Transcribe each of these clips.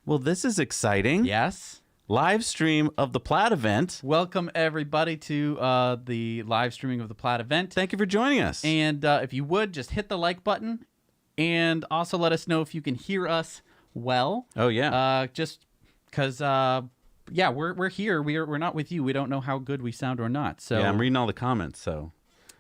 Well, this is exciting. Yes. Live stream of the Plaid event. Welcome, everybody, to the live streaming of the Plaid event. Thank you for joining us. And if you would, just hit the like button. And also let us know if you can hear us well. Oh, yeah. Just because, yeah, we're here. We're not with you. We don't know how good we sound or not. So Yeah, I'm reading all the comments, so.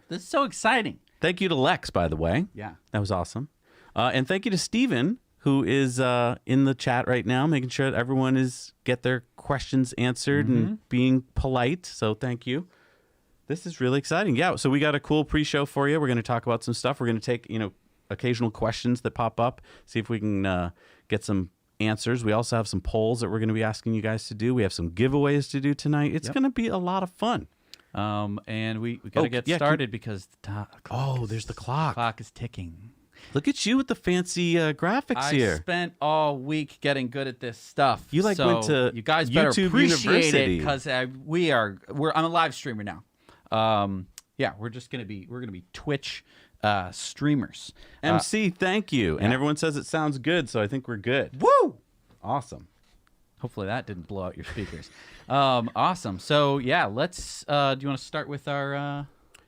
This is so exciting. Thank you to Lex, by the way. Yeah. That was awesome. And thank you to Steven, who is in the chat right now, making sure that everyone get their questions answered and being polite. So thank you. This is really exciting. Yeah, so we got a cool pre-show for you. We're going to talk about some stuff. We're going to take, occasional questions that pop up, see if we can get some answers. We also have some polls that we're going to be asking you guys to do. We have some giveaways to do tonight. It's going to be a lot of fun. And we got to get started because the clock there's the clock. Clock is ticking. Look at you with the fancy graphics here. I spent all week getting good at this stuff. You went to you guys better YouTube appreciate University. it because I'm a live streamer now. Yeah, we're gonna be Twitch streamers. MC, thank you. And everyone says it sounds good, so I think we're good. Woo! Awesome. Hopefully that didn't blow out your speakers. Awesome. So yeah, let's. Do you want to start with our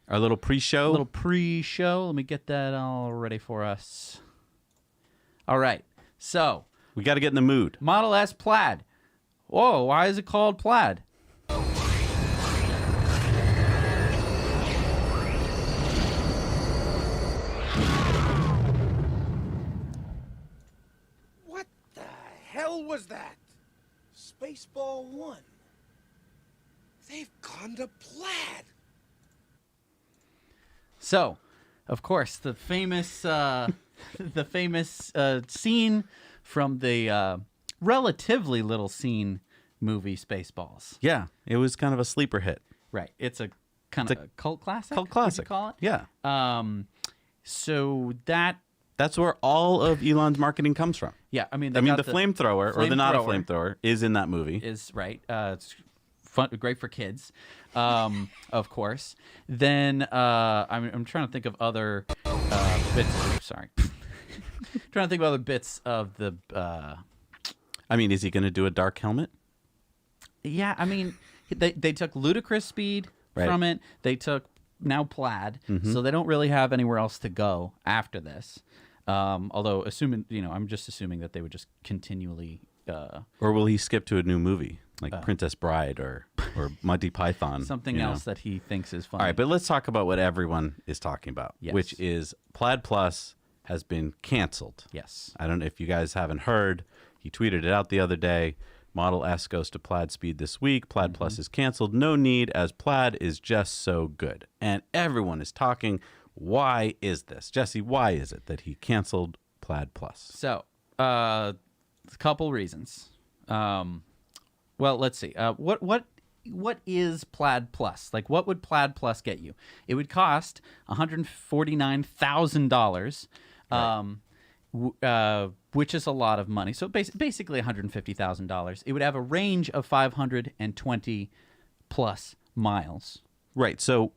little pre-show? Little pre-show. Let me get that all ready for us. All right. So we got to get in the mood. Model S Plaid. Whoa! Why is it called Plaid? Hell was that? Spaceball 1. They've gone to Plaid. So, of course, the famous scene from the relatively little scene movie Spaceballs. Yeah, it was kind of a sleeper hit. Right. It's a kind of a cult classic. Cult classic. Would you call it? Yeah. So that's where all of Elon's marketing comes from. Yeah, I mean, the flamethrower, or the not a flamethrower, is in that movie. Is right. It's fun, great for kids, of course. Then I'm trying to think of other bits. Sorry, trying to think of other bits of the. I mean, is he going to do a dark helmet? Yeah, I mean, they took ludicrous speed from it. They took now Plaid, so they don't really have anywhere else to go after this. Although, I'm just assuming that they would just continually. Or will he skip to a new movie like Princess Bride or Monty Python? Something else that he thinks is funny. All right, but let's talk about what everyone is talking about, which is Plaid Plus has been canceled. Yes. I don't know if you guys haven't heard. He tweeted it out the other day. Model S goes to Plaid Speed this week. Plaid Plus is canceled. No need, as Plaid is just so good. And everyone is talking. Why is this? Jesse, why is it that he canceled Plaid Plus? So, a couple reasons. Well, let's see. What is Plaid Plus? Like, what would Plaid Plus get you? It would cost $149,000, which is a lot of money. So basically $150,000. It would have a range of 520 plus miles. Right. So,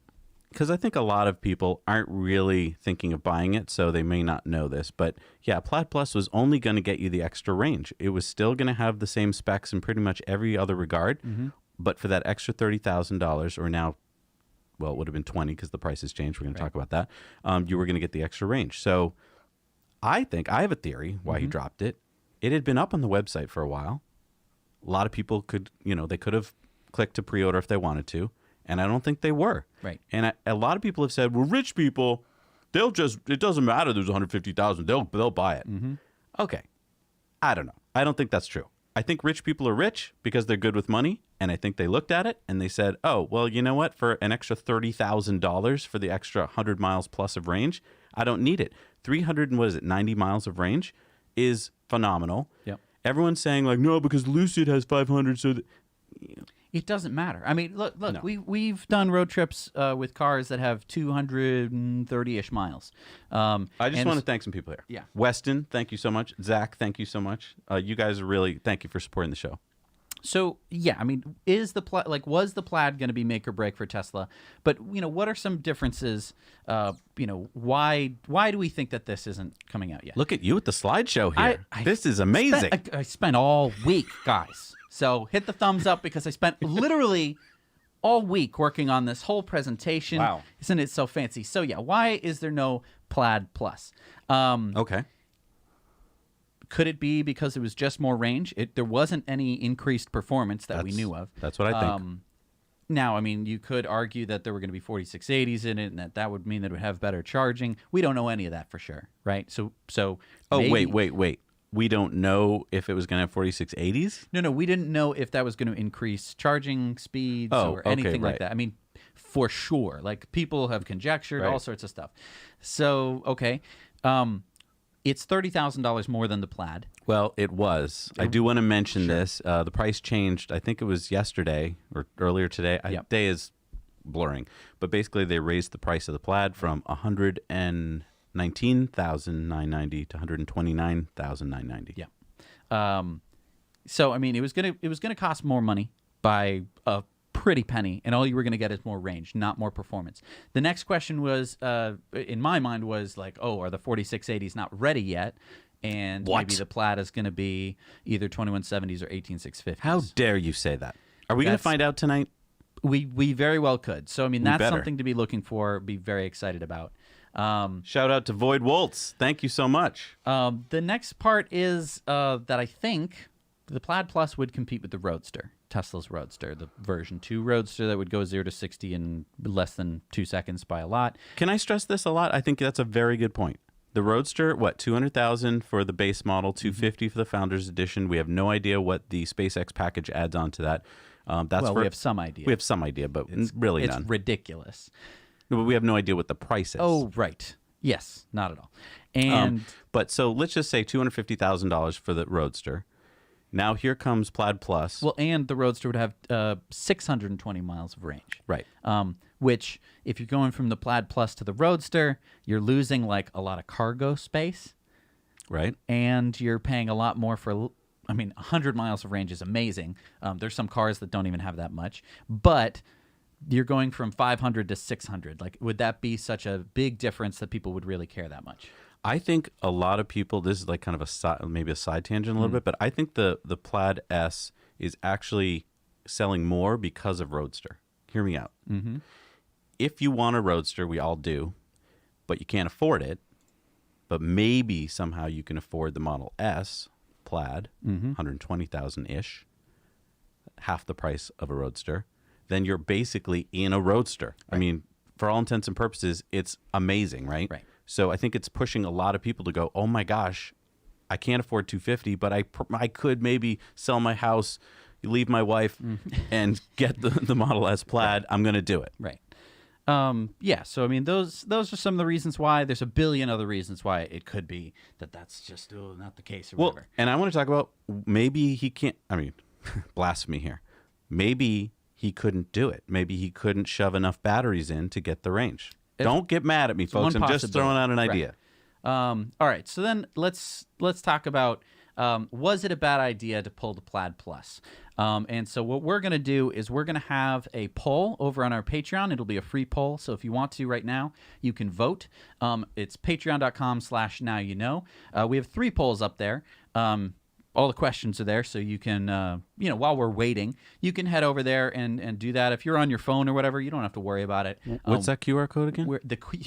because I think a lot of people aren't really thinking of buying it, so they may not know this. But yeah, Plaid Plus was only going to get you the extra range. It was still going to have the same specs in pretty much every other regard. But for that extra $30,000, or now, well, it would have been 20 because the price has changed. We're going to talk about that. You were going to get the extra range. So I have a theory why he dropped it. It had been up on the website for a while. A lot of people could, they could have clicked to pre-order if they wanted to. And I don't think they were. Right. And a lot of people have said, well, rich people, it doesn't matter there's 150,000. They'll buy it. Okay. I don't know. I don't think that's true. I think rich people are rich because they're good with money. And I think they looked at it and they said, oh, well, you know what? For an extra $30,000 for the extra 100 miles plus of range, I don't need it. 90 miles of range is phenomenal. Yep. Everyone's saying like, no, because Lucid has 500. So it doesn't matter. I mean, look, No. we've done road trips with cars that have 230-ish miles. I just want to thank some people here. Yeah. Weston, thank you so much. Zach, thank you so much. You guys are really, thank you for supporting the show. So yeah, I mean, is the was the Plaid going to be make or break for Tesla? But what are some differences? Why do we think that this isn't coming out yet? Look at you with the slideshow here. This is amazing. I spent all week, guys. So hit the thumbs up because I spent literally all week working on this whole presentation. Wow, isn't it so fancy? So yeah, why is there no Plaid Plus? Okay. Could it be because it was just more range? There wasn't any increased performance that we knew of. That's what I think. Now, I mean, you could argue that there were going to be 4680s in it, and that would mean that it would have better charging. We don't know any of that for sure, right? So. Oh, maybe, wait. We don't know if it was going to have 4680s? No, we didn't know if that was going to increase charging speeds or anything like that. I mean, for sure. Like, people have conjectured all sorts of stuff. So, okay. It's $30,000 more than the Plaid. Well, it was. I do want to mention this. The price changed. I think it was yesterday or earlier today. Day is blurring. But basically, they raised the price of the Plaid from $119,990 to $129,990. Yeah. So I mean, it was gonna cost more money by a pretty penny, and all you were going to get is more range, not more performance. The next question was, in my mind, was like, oh, are the 4680s not ready yet? And maybe the Plaid is going to be either 2170s or 18650s. How dare you say that? Are we going to find out tonight? We very well could. So I mean, that's something to be looking for, be very excited about. Shout out to Void Woltz. Thank you so much. The next part is that I think the Plaid Plus would compete with the Roadster. Tesla's Roadster, the version 2 Roadster that would go 0 to 60 in less than 2 seconds by a lot. Can I stress this a lot? I think that's a very good point. The Roadster, what, $200,000 for the base model, $250 for the Founders Edition. We have no idea what the SpaceX package adds on to that. We have some idea. We have some idea, but really none. It's ridiculous. No, but we have no idea what the price is. Oh, right. Yes, not at all. And but so let's just say $250,000 for the Roadster. Now here comes Plaid Plus. Well, and the Roadster would have 620 miles of range. Right. Which, if you're going from the Plaid Plus to the Roadster, you're losing like a lot of cargo space. Right. And you're paying a lot more for, 100 miles of range is amazing. There's some cars that don't even have that much. But you're going from 500 to 600. Like, would that be such a big difference that people would really care that much? I think a lot of people, this is like kind of maybe a side tangent a little bit, but I think the Plaid S is actually selling more because of Roadster. Hear me out. Mm-hmm. If you want a Roadster, we all do, but you can't afford it, but maybe somehow you can afford the Model S Plaid, 120,000-ish, half the price of a Roadster, then you're basically in a Roadster. Right. I mean, for all intents and purposes, it's amazing, right? Right. So I think it's pushing a lot of people to go, oh my gosh, I can't afford $250, but I could maybe sell my house, leave my wife, and get the Model S Plaid. I'm going to do it. Right. Yeah. So I mean, those are some of the reasons why. There's a billion other reasons why it could be that's just not the case or whatever. And I want to talk about maybe he can't. I mean, blasphemy here. Maybe he couldn't do it. Maybe he couldn't shove enough batteries in to get the range. Don't get mad at me, folks. I'm just throwing out an idea. Right. All right. So then let's talk about, was it a bad idea to pull the Plaid Plus? And so what we're going to do is we're going to have a poll over on our Patreon. It'll be a free poll. So if you want to right now, you can vote. It's patreon.com/nowyouknow. We have 3 polls up there. All the questions are there, so you can, while we're waiting, you can head over there and do that. If you're on your phone or whatever, you don't have to worry about it. What's that QR code again?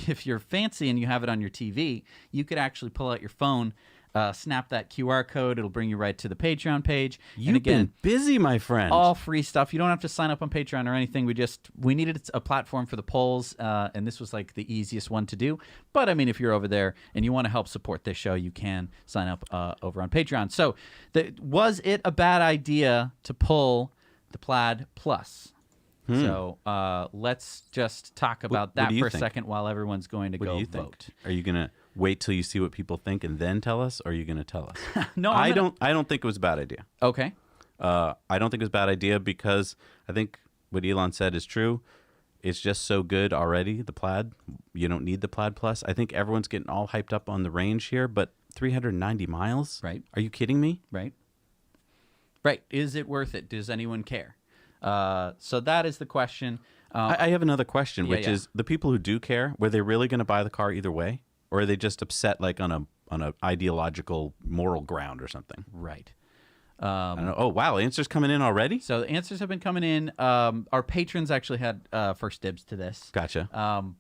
If you're fancy and you have it on your TV, you could actually pull out your phone, snap that QR code. It'll bring you right to the Patreon page. You've been busy, my friend. All free stuff. You don't have to sign up on Patreon or anything. We needed a platform for the polls, and this was like the easiest one to do. But I mean, if you're over there and you want to help support this show, you can sign up over on Patreon. So, was it a bad idea to pull the Plaid Plus? So let's just talk about that for a second while everyone's going to go vote. Are you going to wait till you see what people think and then tell us, or are you going to tell us? No, I don't think it was a bad idea. Okay. I don't think it was a bad idea because I think what Elon said is true. It's just so good already, the Plaid. You don't need the Plaid Plus. I think everyone's getting all hyped up on the range here, but 390 miles? Right. Are you kidding me? Right. Right. Is it worth it? Does anyone care? So that is the question. I have another question, which is the people who do care, were they really going to buy the car either way? Or are they just upset like on a ideological moral ground or something? Right. I don't know. Oh, wow. Answers coming in already? So the answers have been coming in. Our patrons actually had first dibs to this. Gotcha.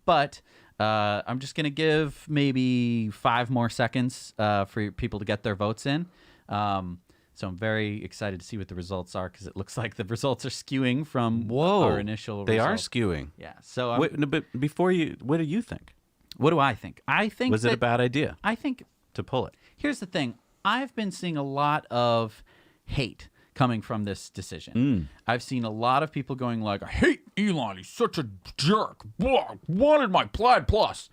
But I'm just going to give maybe 5 more seconds for people to get their votes in. So I'm very excited to see what the results are because it looks like the results are skewing from our initial They results. are skewing. Yeah. So Wait, no, but before you, what do you think? what do I think? I think Was it a bad idea I think to pull it? here's the thing. I've been seeing a lot of hate coming from this decision. I've seen a lot of people going like, I hate Elon. He's such a jerk. Blah, wanted my Plaid Plus.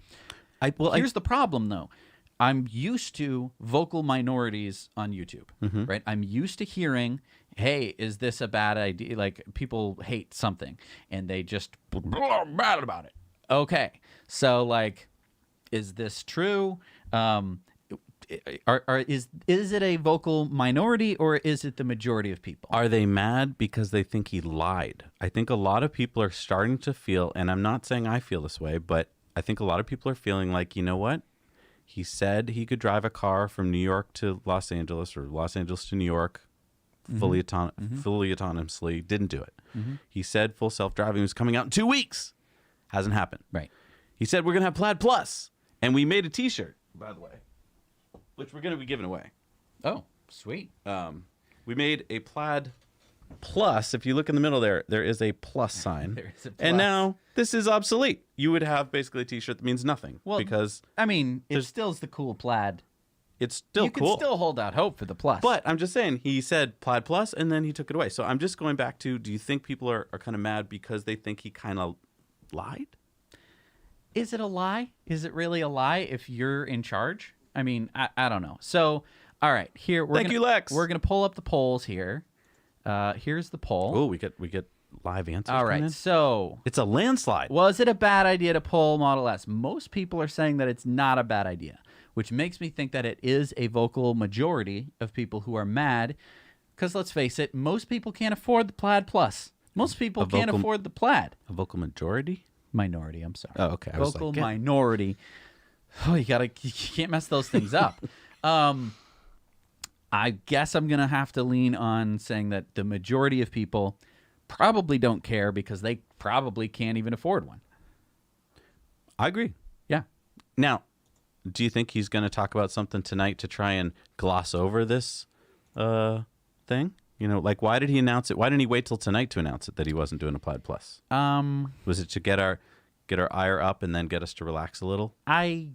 Here's the problem, though. I'm used to vocal minorities on YouTube, right? I'm used to hearing, hey, is this a bad idea? Like, people hate something, and they just mad about it. Okay. So, like, is this true? Is it a vocal minority or is it the majority of people? Are they mad because they think he lied? I think a lot of people are starting to feel, and I'm not saying I feel this way, but I think a lot of people are feeling like, you know what? He said he could drive a car from New York to Los Angeles or Los Angeles to New York fully autonomously. Didn't do it. He said full self-driving was coming out in 2 weeks. Hasn't happened. Right. He said we're going to have Plaid Plus. And we made a T-shirt, by the way, which we're going to be giving away. Oh, sweet. We made a Plaid Plus. If you look in the middle there, there is a plus sign. There is a plus. And now this is obsolete. You would have basically a T-shirt that means nothing. Well, because I mean, it still is the cool Plaid. it's still You cool. can still hold out hope for the plus. But I'm just saying, he said Plaid Plus, and then he took it away. So I'm just going back to, do you think people are kind of mad because they think he kind of lied? is it a lie? Is it really a lie if you're in charge? I mean, I don't know. So, all right, here Thank you, Lex. We're gonna pull up the polls here. Here's the poll. Oh, we get live answers. All coming right, in? so It's a landslide. was it a bad idea to pull Model S? Most people are saying that it's not a bad idea, which makes me think that it is a vocal majority of people who are mad. Because let's face it, most people can't afford the Plaid Plus. Most people can't afford the Plaid. A vocal majority? Minority, I'm sorry. Oh, okay. I was Vocal like, minority. Oh, you can't mess those things up. I guess I'm gonna have to lean on saying that the majority of people probably don't care because they probably can't even afford one. I agree. Yeah. Now, do you think he's going to talk about something tonight to try and gloss over this thing? You know, like, why did he announce it? Why didn't he wait till tonight to announce it that he wasn't doing a Plaid Plus? Was it to get our ire up and then get us to relax a little? I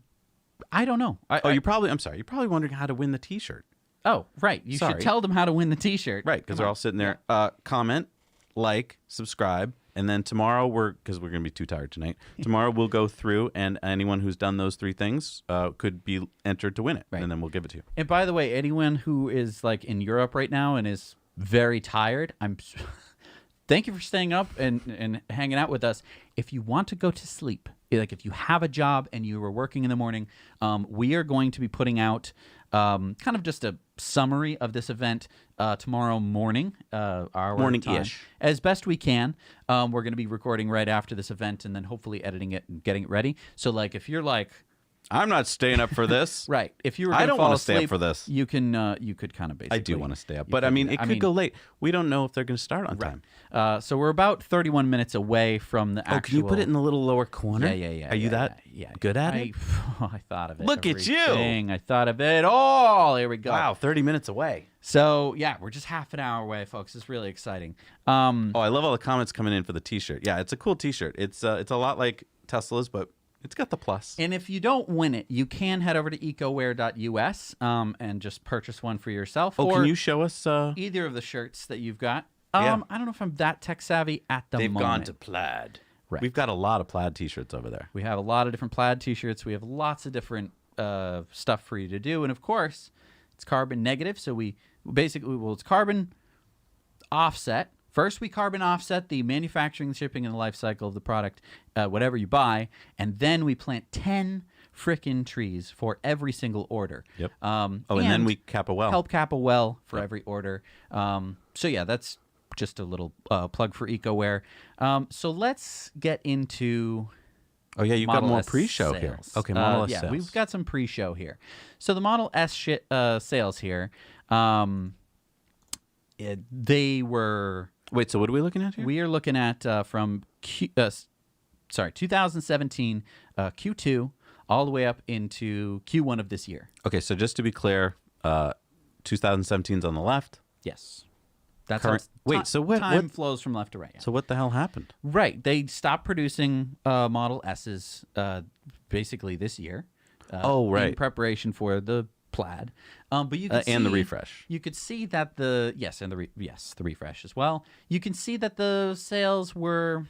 don't know. I'm sorry. You're probably wondering how to win the T-shirt. Oh, right. You should tell them how to win the T-shirt. Right, because they're all sitting there. Comment, like, subscribe, and then tomorrow because we're going to be too tired tonight. Tomorrow we'll go through, and anyone who's done those 3 things could be entered to win it, and then we'll give it to you. And by the way, anyone who is like in Europe right now and is very tired, thank you for staying up and hanging out with us. If you want to go to sleep, like if you have a job and you were working in the morning, we are going to be putting out kind of just a summary of this event tomorrow morning, our morning-ish, as best we can. We're going to be recording right after this event and then hopefully editing it and getting it ready. So like if you're like, I'm not staying up for this. Right. If you were I don't want to stay up for this. You could kind of basically. I do want to stay up, but I mean, it could go late. We don't know if they're going to start on time. So we're about 31 minutes away from the actual. Oh, can you put it in the little lower corner? Yeah. Are you good at it? I thought of it. Look at you. I thought of it all. Here we go. Wow, 30 minutes away. So yeah, we're just half an hour away, folks. It's really exciting. Oh, I love all the comments coming in for the T-shirt. Yeah, it's a cool T-shirt. It's a lot like Tesla's, but it's got the plus. And if you don't win it, you can head over to ecoware.us and just purchase one for yourself. Oh, or can you show us either of the shirts that you've got? Yeah. I don't know if I'm that tech savvy at the moment. They've gone to Plaid. Right. We've got a lot of Plaid T-shirts over there. We have a lot of different Plaid T-shirts. We have lots of different stuff for you to do. And, of course, it's carbon negative. So it's carbon offset. First, we carbon offset the manufacturing, the shipping, and the life cycle of the product, whatever you buy. And then we plant 10 frickin' trees for every single order. Yep. And then we cap a well. Help cap a well for every order. So yeah, that's just a little plug for EcoWare. So let's get into... Oh, yeah, you've got more pre-show sales. here. Okay, Model S sales. We've got some pre-show here. So the Model S sales here, they were... Wait, so what are we looking at here? We are looking at from 2017 Q2 all the way up into Q1 of this year. Okay, so just to be clear, 2017's on the left. Yes. That's Current, time flows from left to right. Yeah. So what the hell happened? Right. They stopped producing Model S's basically this year. In preparation for the Plaid. But you can see, and the refresh. You could see that the refresh as well. You can see that the sales were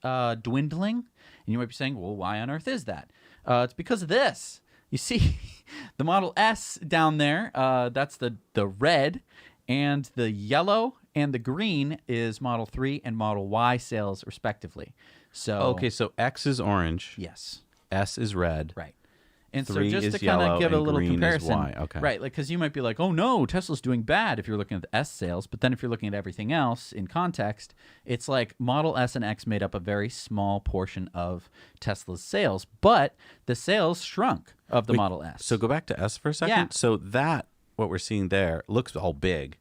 dwindling, and you might be saying, "Well, why on earth is that?" It's because of this. You see, the Model S down there. That's the red. And the yellow and the green is Model 3 and Model Y sales, respectively. So okay, so X is orange. Yes. S is red. Right. And 3 so just is to kind yellow of give a and little green comparison, is Y. Okay. right? Like, because you might be like, "Oh no, Tesla's doing bad." If you're looking at the S sales, but then if you're looking at everything else in context, it's like Model S and X made up a very small portion of Tesla's sales, but the sales shrunk of the Model S. So go back to S for a second. Yeah. So that what we're seeing there looks all big,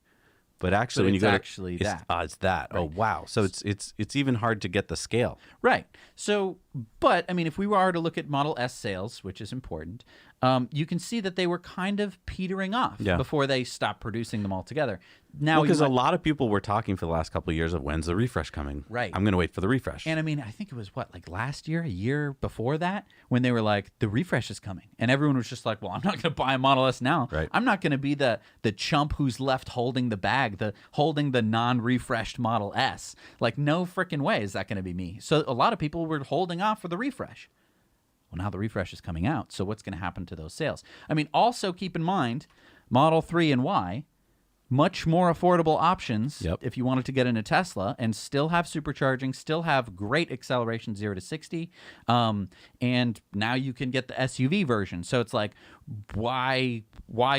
but actually when you go actually to, that. it's that. Right. Oh wow! So it's even hard to get the scale. Right. So, but I mean, if we were to look at Model S sales, which is important, you can see that they were kind of petering off before they stopped producing them altogether. Now, because a lot of people were talking for the last couple of years of when's the refresh coming. Right. I'm going to wait for the refresh. And I mean, I think it was like last year, a year before that, when they were like, the refresh is coming. And everyone was just like, well, I'm not going to buy a Model S now. Right. I'm not going to be the chump who's left holding the bag, holding the non-refreshed Model S. Like, no freaking way is that going to be me. So a lot of people were holding off for the refresh. Well, now the refresh is coming out. So what's going to happen to those sales? I mean, also keep in mind, Model 3 and Y, much more affordable options if you wanted to get in a Tesla and still have supercharging, still have great acceleration 0 to 60. And now you can get the SUV version. So it's like, why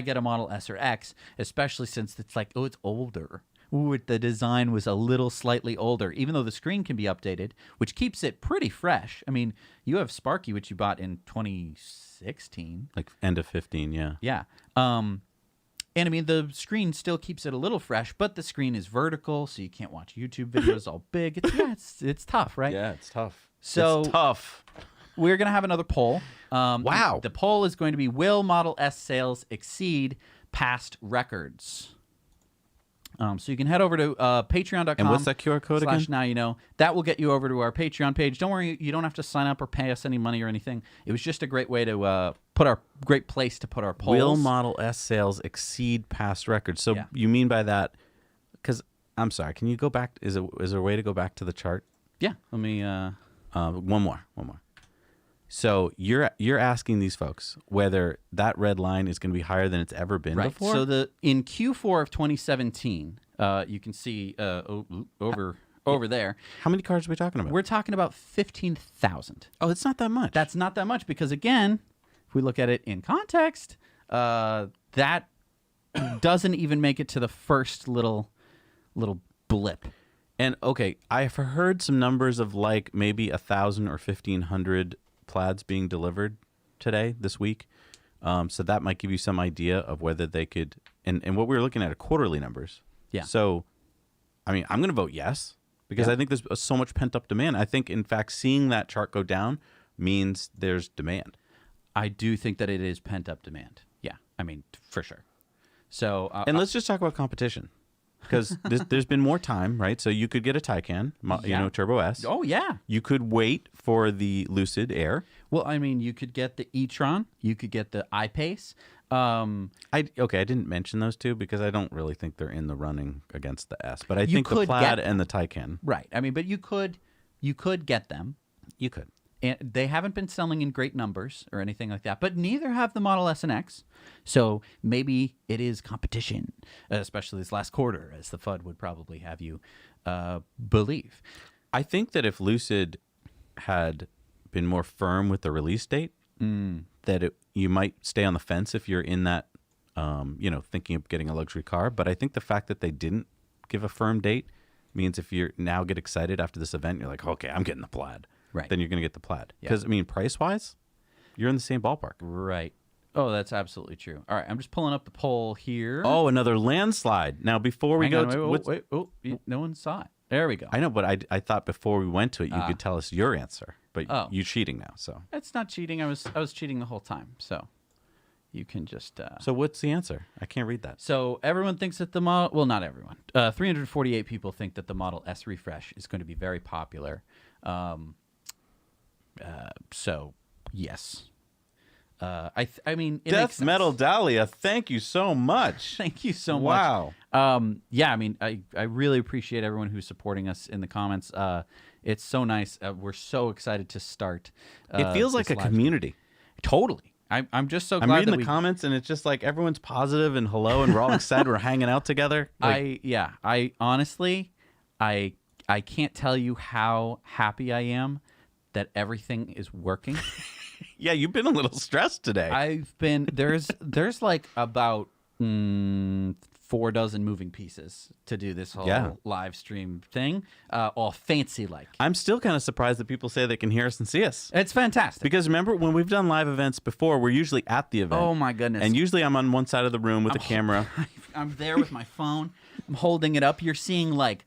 get a Model S or X, especially since it's like, oh, it's older. Ooh, the design was a little slightly older, even though the screen can be updated, which keeps it pretty fresh. I mean, you have Sparky, which you bought in 2016. Like end of 15, yeah. Yeah. And I mean, the screen still keeps it a little fresh, but the screen is vertical, so you can't watch YouTube videos all big. It's tough, right? Yeah, it's tough. So it's tough. We're going to have another poll. Wow. The poll is going to be, will Model S sales exceed past records? So you can head over to patreon.com. And what's that QR code again? Now you know. That will get you over to our Patreon page. Don't worry, you don't have to sign up or pay us any money or anything. It was just a great way to great place to put our polls. Will Model S sales exceed past records? So you mean by that? Because I'm sorry, can you go back? Is there a way to go back to the chart? Yeah. Let me. One more. So you're asking these folks whether that red line is going to be higher than it's ever been before? So in Q4 of 2017, you can see over there. How many cars are we talking about? We're talking about 15,000. Oh, it's not that much. That's not that much because, again, if we look at it in context, that doesn't even make it to the first little blip. And, okay, I've heard some numbers of like maybe 1,000 or 1,500 Plaids being delivered this week. So that might give you some idea of whether they could, and what we were looking at are quarterly numbers. Yeah. So, I mean, I'm going to vote yes, because I think there's so much pent up demand. I think, in fact, seeing that chart go down means there's demand. I do think that it is pent up demand. Yeah. I mean, for sure. So, and let's just talk about competition. Because there's been more time, right? So you could get a Taycan, Turbo S. Oh, yeah. You could wait for the Lucid Air. Well, I mean, you could get the e-tron. You could get the iPace. I didn't mention those two because I don't really think they're in the running against the S. But I think the Plaid and the Taycan. Right. I mean, but you could get them. You could. And they haven't been selling in great numbers or anything like that, but neither have the Model S and X. So maybe it is competition, especially this last quarter, as the FUD would probably have you believe. I think that if Lucid had been more firm with the release date, that you might stay on the fence if you're in that, thinking of getting a luxury car. But I think the fact that they didn't give a firm date means if you now get excited after this event, you're like, okay, I'm getting the Plaid. Right. Then you're going to get the Plaid. Yeah. Because, price-wise, you're in the same ballpark. Right. Oh, that's absolutely true. All right, I'm just pulling up the poll here. Oh, another landslide. Now, before we Hang go on, to... wait. Oh, no one saw it. There we go. I know, but I thought before we went to it, you could tell us your answer. But you're cheating now, so... It's not cheating. I was cheating the whole time, so you can just... So what's the answer? I can't read that. So everyone thinks that the model... Well, not everyone. 348 people think that the Model S refresh is going to be very popular. So, yes. I mean, it makes Death sense. Metal Dahlia, thank you so much. Thank you so Wow. much. Yeah, I mean, I really appreciate everyone who's supporting us in the comments. It's so nice. We're so excited to start. It feels like a community. Totally. I'm just so glad I'm reading that the comments, and it's just like everyone's positive and hello, and we're all excited. We're hanging out together. I honestly, I can't tell you how happy I am that everything is working. Yeah, you've been a little stressed today. I've been there's like about 4 dozen moving pieces to do this whole live stream thing, all fancy like. I'm still kind of surprised that people say they can hear us and see us. It's fantastic. Because remember, when we've done live events before, we're usually at the event. Oh my goodness. And usually I'm on one side of the room with a camera. I'm there with my phone. I'm holding it up. You're seeing like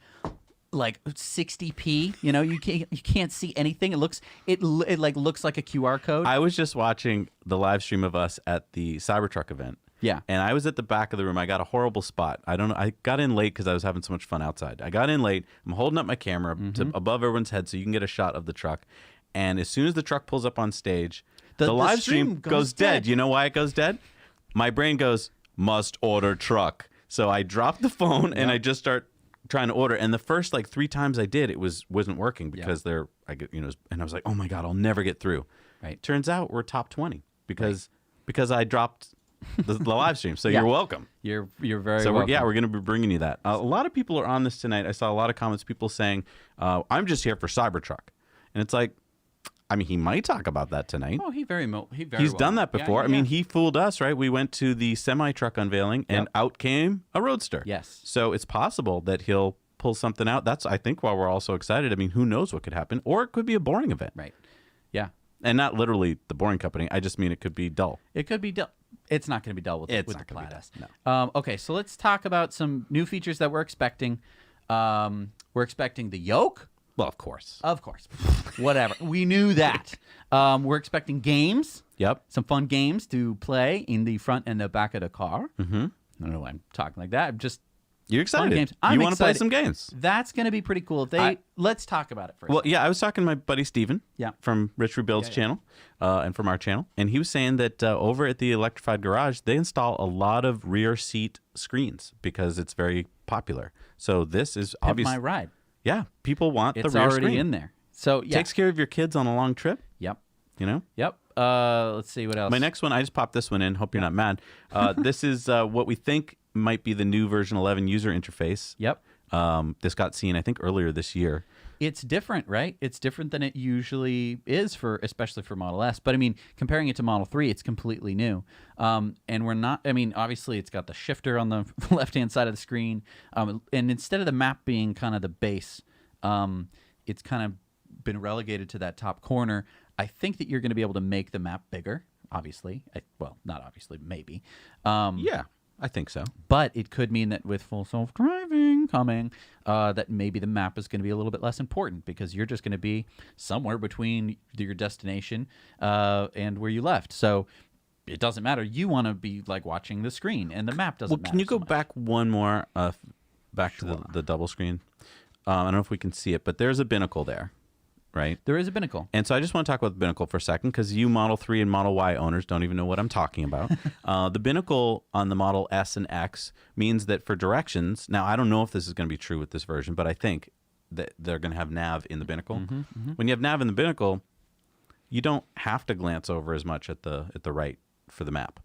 60p. You can't see anything. It looks looks like a QR code. I was just watching the live stream of us at the Cybertruck event. Yeah. And I was at the back of the room. I got a horrible spot. I don't know. I got in late because I was having so much fun outside. I got in late. I'm holding up my camera to above everyone's head so you can get a shot of the truck. And as soon as the truck pulls up on stage, the live stream goes dead. You know why it goes dead? My brain goes, must order truck. So I drop the phone and I just start trying to order. And the first 3 times I did, it wasn't working because and I was like, oh my God, I'll never get through. Right. Turns out we're top 20 because I dropped the live stream. So you're welcome. You're very so welcome. We're going to be bringing you that. A lot of people are on this tonight. I saw a lot of comments, people saying, I'm just here for Cybertruck. And it's like, he might talk about that tonight. Oh, he's done that before. Yeah. He fooled us, right? We went to the semi-truck unveiling, and out came a Roadster. Yes. So it's possible that he'll pull something out. That's, I think, why we're all so excited. Who knows what could happen? Or it could be a boring event. Right. Yeah. And not literally the boring company. I just mean it could be dull. It could be dull. It's not going to be dull with the Plaid S. No. Okay, so let's talk about some new features that we're expecting. We're expecting the yoke. Well, of course. Of course. Whatever. We knew that. We're expecting games. Yep. Some fun games to play in the front and the back of the car. Mm-hmm. I don't know why I'm talking like that. I'm just You're excited. games. You want to play some games. That's going to be pretty cool. Let's talk about it first. Well, yeah, I was talking to my buddy Steven from Rich Rebuild's channel and from our channel, and he was saying that over at the Electrified Garage, they install a lot of rear seat screens because it's very popular. So this is obviously my ride. Yeah, people want the rear screen. It's already in there. So yeah. Takes care of your kids on a long trip. Yep. Yep. Let's see what else. My next one, I just popped this one in. Hope you're not mad. This is what we think might be the new version 11 user interface. Yep. This got seen, I think, earlier this year. It's different, right? It's different than it usually is especially for Model S. But comparing it to Model 3, it's completely new. And we're not, obviously it's got the shifter on the left-hand side of the screen. And instead of the map being kind of the base, it's kind of been relegated to that top corner. I think that you're going to be able to make the map bigger, obviously. Well, not obviously, maybe. Yeah. I think so. But it could mean that with full self-driving coming, that maybe the map is going to be a little bit less important because you're just going to be somewhere between your destination and where you left. So it doesn't matter. You want to be watching the screen, and the map doesn't matter. Can you go so much. back one more, back to the double screen? I don't know if we can see it, but there's a binnacle there. Right? There is a binnacle. And so I just want to talk about the binnacle for a second because you Model 3 and Model Y owners don't even know what I'm talking about. The binnacle on the Model S and X means that for directions, now I don't know if this is going to be true with this version, but I think that they're going to have nav in the binnacle. When you have nav in the binnacle, you don't have to glance over as much at the right for the map.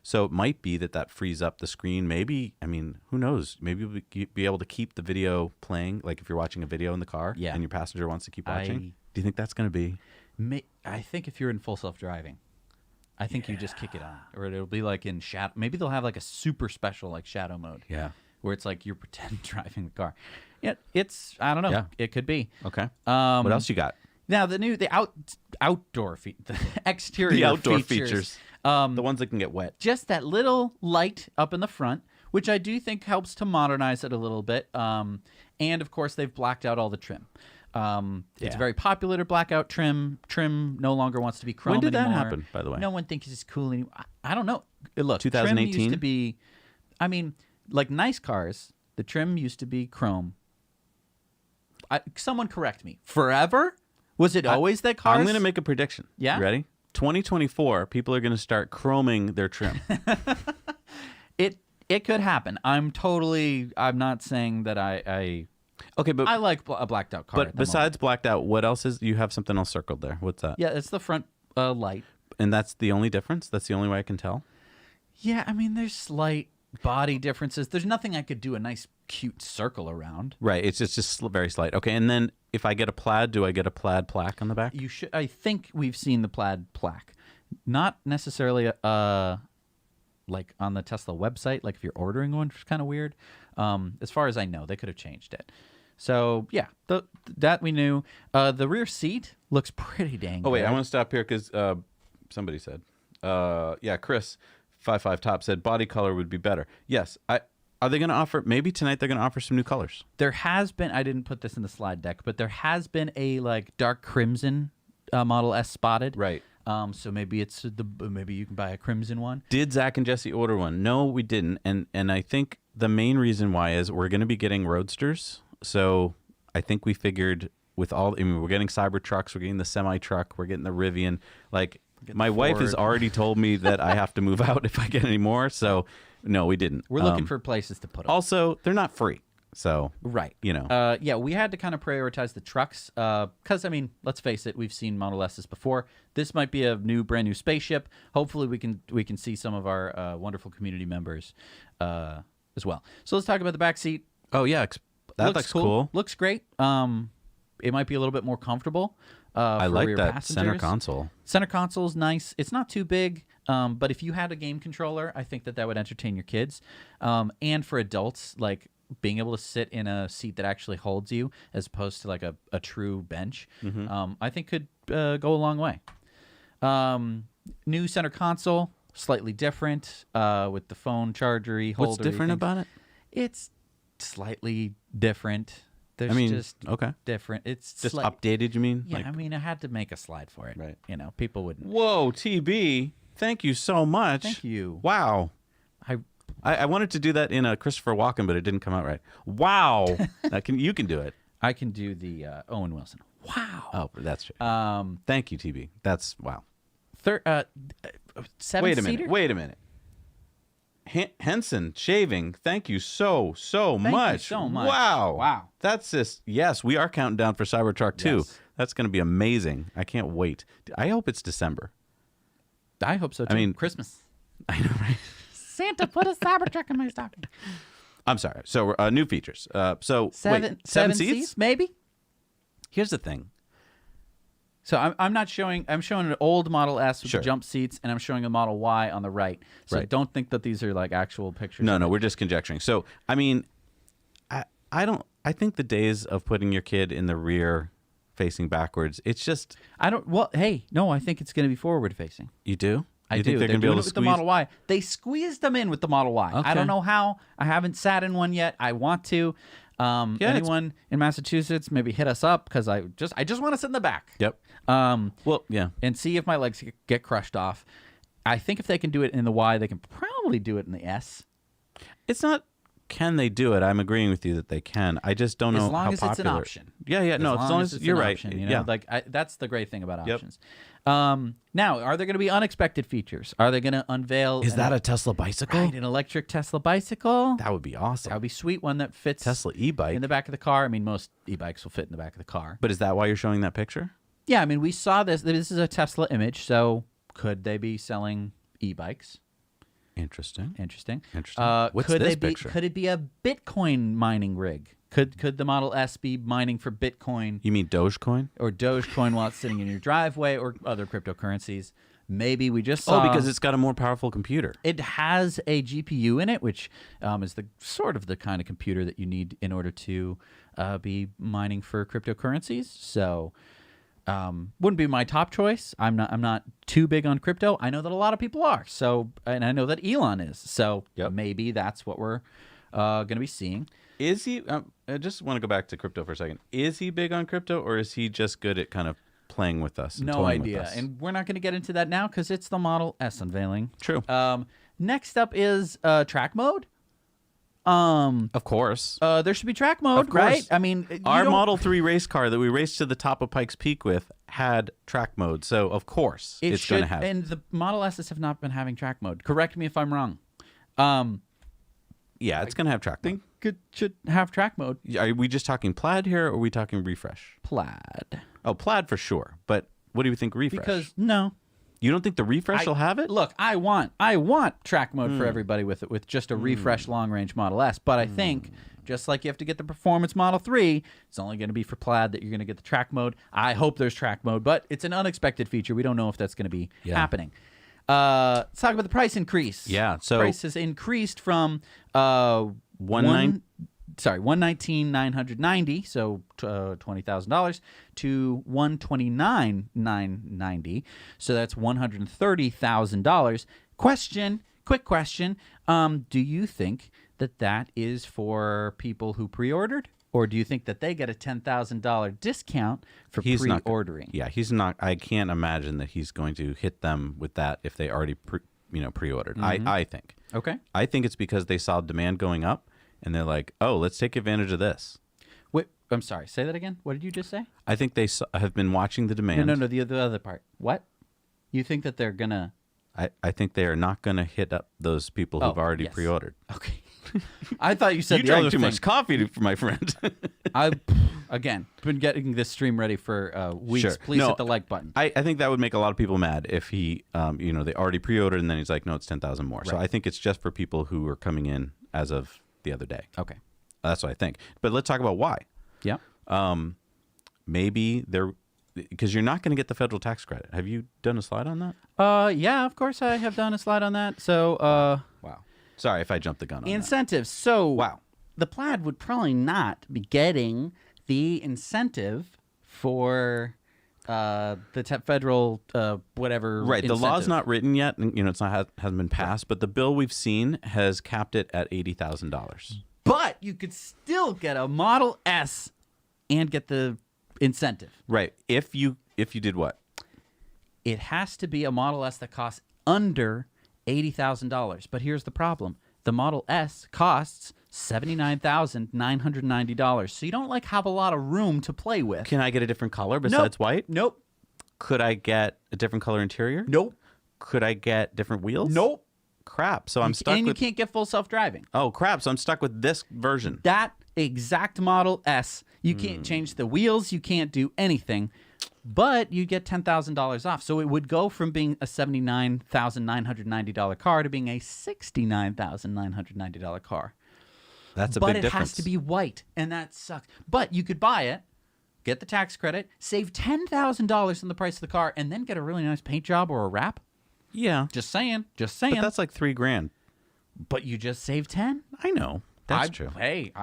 So it might be that frees up the screen. Maybe, who knows? Maybe you'll be able to keep the video playing, like if you're watching a video in the car and your passenger wants to keep watching. Do you think that's going to be? I think if you're in full self-driving, I think you just kick it on, or it'll be like in shadow. Maybe they'll have like a super special like shadow mode. Yeah. Where it's like you're pretend driving the car. Yeah, it's I don't know. Yeah. It could be. Okay. What else you got? Now the outdoor the exterior The outdoor features. The ones that can get wet. Just that little light up in the front, which I do think helps to modernize it a little bit. And of course, they've blacked out all the trim. It's very popular to black out trim. Trim no longer wants to be chrome When did anymore. that happen, by the way? No one thinks it's cool anymore. I don't know. Look, 2018? trim used to be, I mean, like nice cars, the trim used to be chrome. Someone correct me. Forever? Was it always that cars? I'm going to make a prediction. Yeah? You ready? 2024, people are going to start chroming their trim. It could happen. I'm not saying that I Okay, but I like a blacked out car. But besides blacked out, what else is? You have something else circled there. What's that? Yeah, it's the front light. And that's the only difference? That's the only way I can tell? Yeah, I mean, there's slight body differences. There's nothing I could do a nice, cute circle around. Right. It's just very slight. Okay, and then if I get a Plaid, do I get a Plaid plaque on the back? You should. I think we've seen the Plaid plaque, not necessarily like on the Tesla website. Like if you're ordering one, which is kind of weird. As far as I know, they could have changed it. So yeah, that we knew. The rear seat looks pretty dang. Oh wait, good. I want to stop here because somebody said, Chris 55 Top said body color would be better. Yes, are they going to offer? Maybe tonight they're going to offer some new colors. There has been. I didn't put this in the slide deck, but there has been a like dark crimson Model S spotted. Right. So maybe it's maybe you can buy a crimson one. Did Zach and Jesse order one? No, we didn't. And I think the main reason why is we're going to be getting Roadsters. So I think we figured with all, I mean, we're getting Cybertrucks, we're getting the semi-truck, we're getting the Rivian. Like my wife has already told me that I have to move out if I get any more. So no, we didn't. We're looking for places to put them. Also, they're not free. So, right. You know. Yeah, we had to kind of prioritize the trucks because, I mean, let's face it, we've seen Model S's before. This might be a brand new spaceship. Hopefully, we can see some of our wonderful community members as well. So let's talk about the back seat. Oh yeah, that looks cool. Looks great. It might be a little bit more comfortable. I for like rear that passengers. center console. Center console's nice. It's not too big, but if you had a game controller, I think that would entertain your kids. And for adults, like being able to sit in a seat that actually holds you as opposed to like a true bench, I think could go a long way. New center console, slightly different with the phone charger holder. What's different about it? It's slightly different. There's just different. It's just updated, you mean? Yeah, I mean, I had to make a slide for it. Right. You know, people wouldn't. Whoa, TB. Thank you so much. Thank you. Wow. I wanted to do that in a Christopher Walken, but it didn't come out right. Wow. You can do it. I can do the Owen Wilson. Wow. Oh, that's true. Thank you, TB. That's wow. Seven-seater? Wait a minute. Henson Shaving, thank you so much. Thank you so much. Wow. That's just, yes, we are counting down for Cybertruck 2. Yes. That's going to be amazing. I can't wait. I hope it's December. I hope so, too. I mean, Christmas. I know, right? Santa put a Cybertruck in my stocking. I'm sorry. So, new features. Seven seats, maybe? Here's the thing. So I'm not showing. I'm showing an old Model S with Sure. the jump seats, and I'm showing a Model Y on the right. So Right. don't think that these are like actual pictures. No, we're just conjecturing. So, I mean, I think the days of putting your kid in the rear facing backwards, it's just. I don't. Well, hey, no, I think it's going to be forward facing. You do? I You do. think They're going to be doing able it to with the squeeze? Model Y. They squeezed them in with the Model Y. Okay. I don't know how. I haven't sat in one yet. I want to. Anyone in Massachusetts, maybe hit us up because I just want to sit in the back. Yep. Well, yeah. And see if my legs get crushed off. I think if they can do it in the Y, they can probably do it in the S. It's not. Can they do it? I'm agreeing with you that they can. I just don't know As long how as popular. it's an option. Yeah. No, as long as it's you're an right. option, you know? Yeah. Like that's the great thing about Yep. options. Now, are there going to be unexpected features? Are they going to unveil? Is that a Tesla bicycle? right, an electric Tesla bicycle? That would be awesome. That would be sweet. One that fits Tesla e-bike. in the back of the car. I mean, most e-bikes will fit in the back of the car. But is that why you're showing that picture? Yeah, I mean, we saw this. This is a Tesla image. So could they be selling e-bikes? Interesting. Interesting. What's could this they be? picture? Could it be a Bitcoin mining rig? Could the Model S be mining for Bitcoin You mean Dogecoin? or Dogecoin while it's sitting in your driveway or other cryptocurrencies? maybe we just saw... Oh, because it's got a more powerful computer. It has a GPU in it, which is the sort of the kind of computer that you need in order to be mining for cryptocurrencies. So wouldn't be my top choice. I'm not too big on crypto. I know that a lot of people are. So, and I know that Elon is. So maybe that's what we're going to be seeing. Is he? I just want to go back to crypto for a second. Is he big on crypto, or is he just good at kind of playing with us? And no idea. And we're not going to get into that now because it's the Model S unveiling. True. Next up is track mode. Of course. There should be track mode, right? I mean, our Model 3 race car that we raced to the top of Pikes Peak with had track mode. So, of course, it's going to have. And the Model S's have not been having track mode. Correct me if I'm wrong. Yeah, it's going to have track mode. It should have track mode. Are we just talking Plaid here, or are we talking refresh? Plaid. Oh, Plaid for sure. But what do you think refresh? Because, no. You don't think the refresh will have it? Look, I want track mode for everybody with just a refresh long-range Model S. But I think, just like you have to get the performance Model 3, it's only going to be for Plaid that you're going to get the track mode. I hope there's track mode, but it's an unexpected feature. We don't know if that's going to be happening. Let's talk about the price increase. Yeah, so price has increased from $119,990, so $20,000, to $129,990, so that's $130,000. Quick question: do you think that is for people who pre-ordered? Or do you think that they get a $10,000 discount for pre-ordering? He's not. I can't imagine that he's going to hit them with that if they already pre-ordered. I think. Okay. I think it's because they saw demand going up, and they're like, "Oh, let's take advantage of this." Wait, I'm sorry. Say that again. What did you just say? I think they have been watching the demand. No. The other part. What? You think that they're gonna? I think they are not going to hit up those people who've already pre-ordered. Okay. I thought you said you the other drank too thing. much coffee, for my friend. I've been getting this stream ready for weeks. Sure. Please hit the like button. I think that would make a lot of people mad if he, they already pre-ordered and then he's like, no, it's 10,000 more. Right. So I think it's just for people who are coming in as of the other day. Okay. That's what I think. But let's talk about why. Yeah. Maybe they're... Because you're not going to get the federal tax credit. Have you done a slide on that? Yeah, of course I have done a slide on that. So, wow. Sorry if I jumped the gun on incentives. So, wow. The Plaid would probably not be getting the incentive for the federal whatever. Right. Incentive. The law's not written yet, and it's not hasn't been passed. But the bill we've seen has capped it at $80,000. But you could still get a Model S and get the incentive. Right. If you did what? It has to be a Model S that costs under $80,000. But here's the problem. The Model S costs $79,990. So you don't have a lot of room to play with. Can I get a different color besides white? Nope. Could I get a different color interior? Nope. Could I get different wheels? Nope. Crap. So I'm stuck with... And you can't get full self-driving. Oh, crap. So I'm stuck with this version. That exact Model S. You can't change the wheels. You can't do anything. But you get $10,000 off. So it would go from being a $79,990 car to being a $69,990 car. That's a big difference. But it has to be white, and that sucks. But you could buy it, get the tax credit, save $10,000 on the price of the car, and then get a really nice paint job or a wrap. Yeah. Just saying. But that's like $3,000. But you just saved 10. I know. That's true. Hey,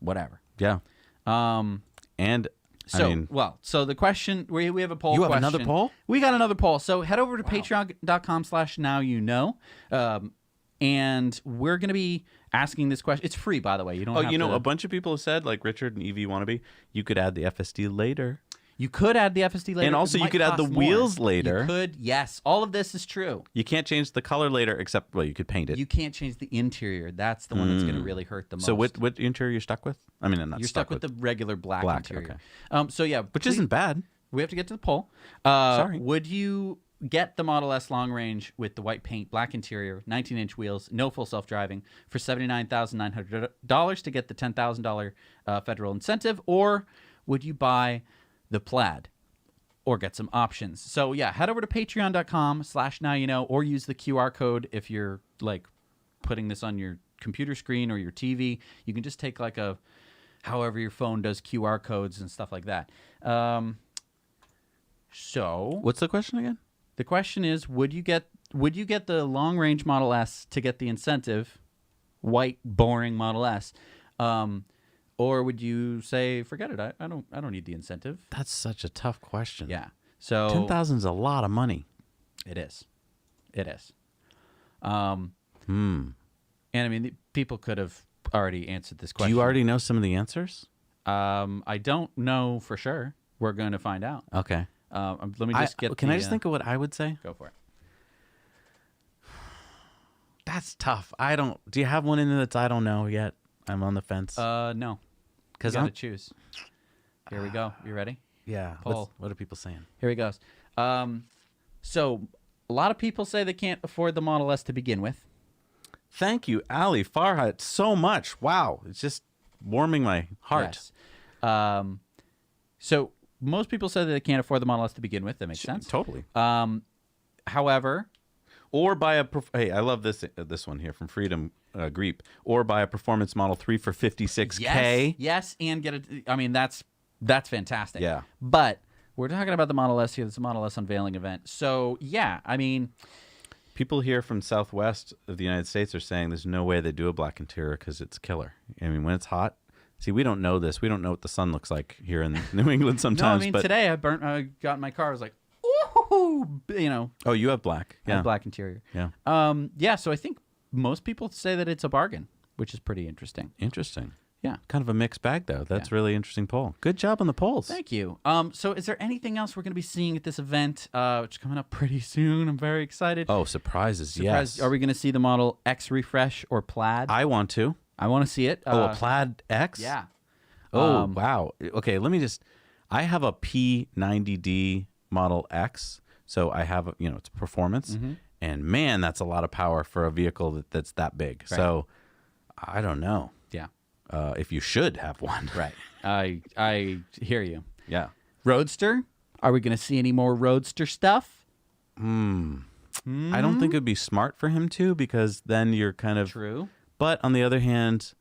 whatever. Yeah. And so the question, we have a poll. You have another poll? We got another poll. So head over to patreon.com/nowyouknow. And we're going to be asking this question. It's free, by the way. You don't have to... a bunch of people have said, like Richard and Evie Wannabe, you could add the FSD later. You could add the FSD later. And also you could add the wheels later. You could, yes. All of this is true. You can't change the color later except, you could paint it. You can't change the interior. That's the one that's going to really hurt the most. So what interior you're stuck with? I mean, You're stuck with the regular black interior. Okay. So yeah. Which isn't bad. We have to get to the poll. Sorry. Would you get the Model S long range with the white paint, black interior, 19-inch wheels, no full self-driving for $79,900 to get the $10,000 federal incentive? Or would you buy the Plaid? Or get some options. So yeah, head over to patreon.com/nowyouknow or use the QR code if you're putting this on your computer screen or your TV. You can just take however your phone does QR codes and stuff like that. So what's the question again? The question is, would you get the long range Model S to get the incentive, white boring Model S, or would you say forget it? I don't need the incentive. That's such a tough question. Yeah. So 10,000 is a lot of money. It is. It is. And I mean, people could have already answered this question. Do you already know some of the answers? I don't know for sure. We're going to find out. Okay. Let me just get. Can I just think of what I would say? Go for it. That's tough. I don't. Do you have one in there that's I don't know yet? I'm on the fence. No. Because you got to choose. Here we go. You ready? Yeah. Paul. What are people saying? Here he goes. So a lot of people say they can't afford the Model S to begin with. Thank you, Ali Farhat, so much. Wow. It's just warming my heart. Yes. So most people say that they can't afford the Model S to begin with. That makes sense. Totally. However, or buy a hey, I love this one here from Freedom Greep. Or buy a Performance Model 3 for $56K. Yes, and get it. I mean, that's fantastic. Yeah. But we're talking about the Model S here. It's a Model S unveiling event. So yeah, I mean, people here from Southwest of the United States are saying there's no way they do a black interior because it's killer. I mean, when it's hot. See, we don't know this. We don't know what the sun looks like here in New England sometimes. No, I mean, but today I got in my car. I was like, ooh, you know. Oh, you have black. I have black interior. Yeah. Yeah, so I think most people say that it's a bargain, which is pretty interesting. Interesting. Yeah. Kind of a mixed bag, though. That's really interesting poll. Good job on the polls. Thank you. So is there anything else we're going to be seeing at this event, which is coming up pretty soon? I'm very excited. Oh, surprises, yes. Are we going to see the Model X refresh or Plaid? I want to. I want to see it. A Plaid X? Yeah. Oh, wow. Okay, let me just... I have a P90D Model X, so I have, it's performance, and man, that's a lot of power for a vehicle that's that big. Right. So, I don't know. Yeah. If you should have one. Right. I hear you. Yeah. Roadster? Are we going to see any more Roadster stuff? I don't think it'd be smart for him to, because then you're kind of... True. But on the other hand,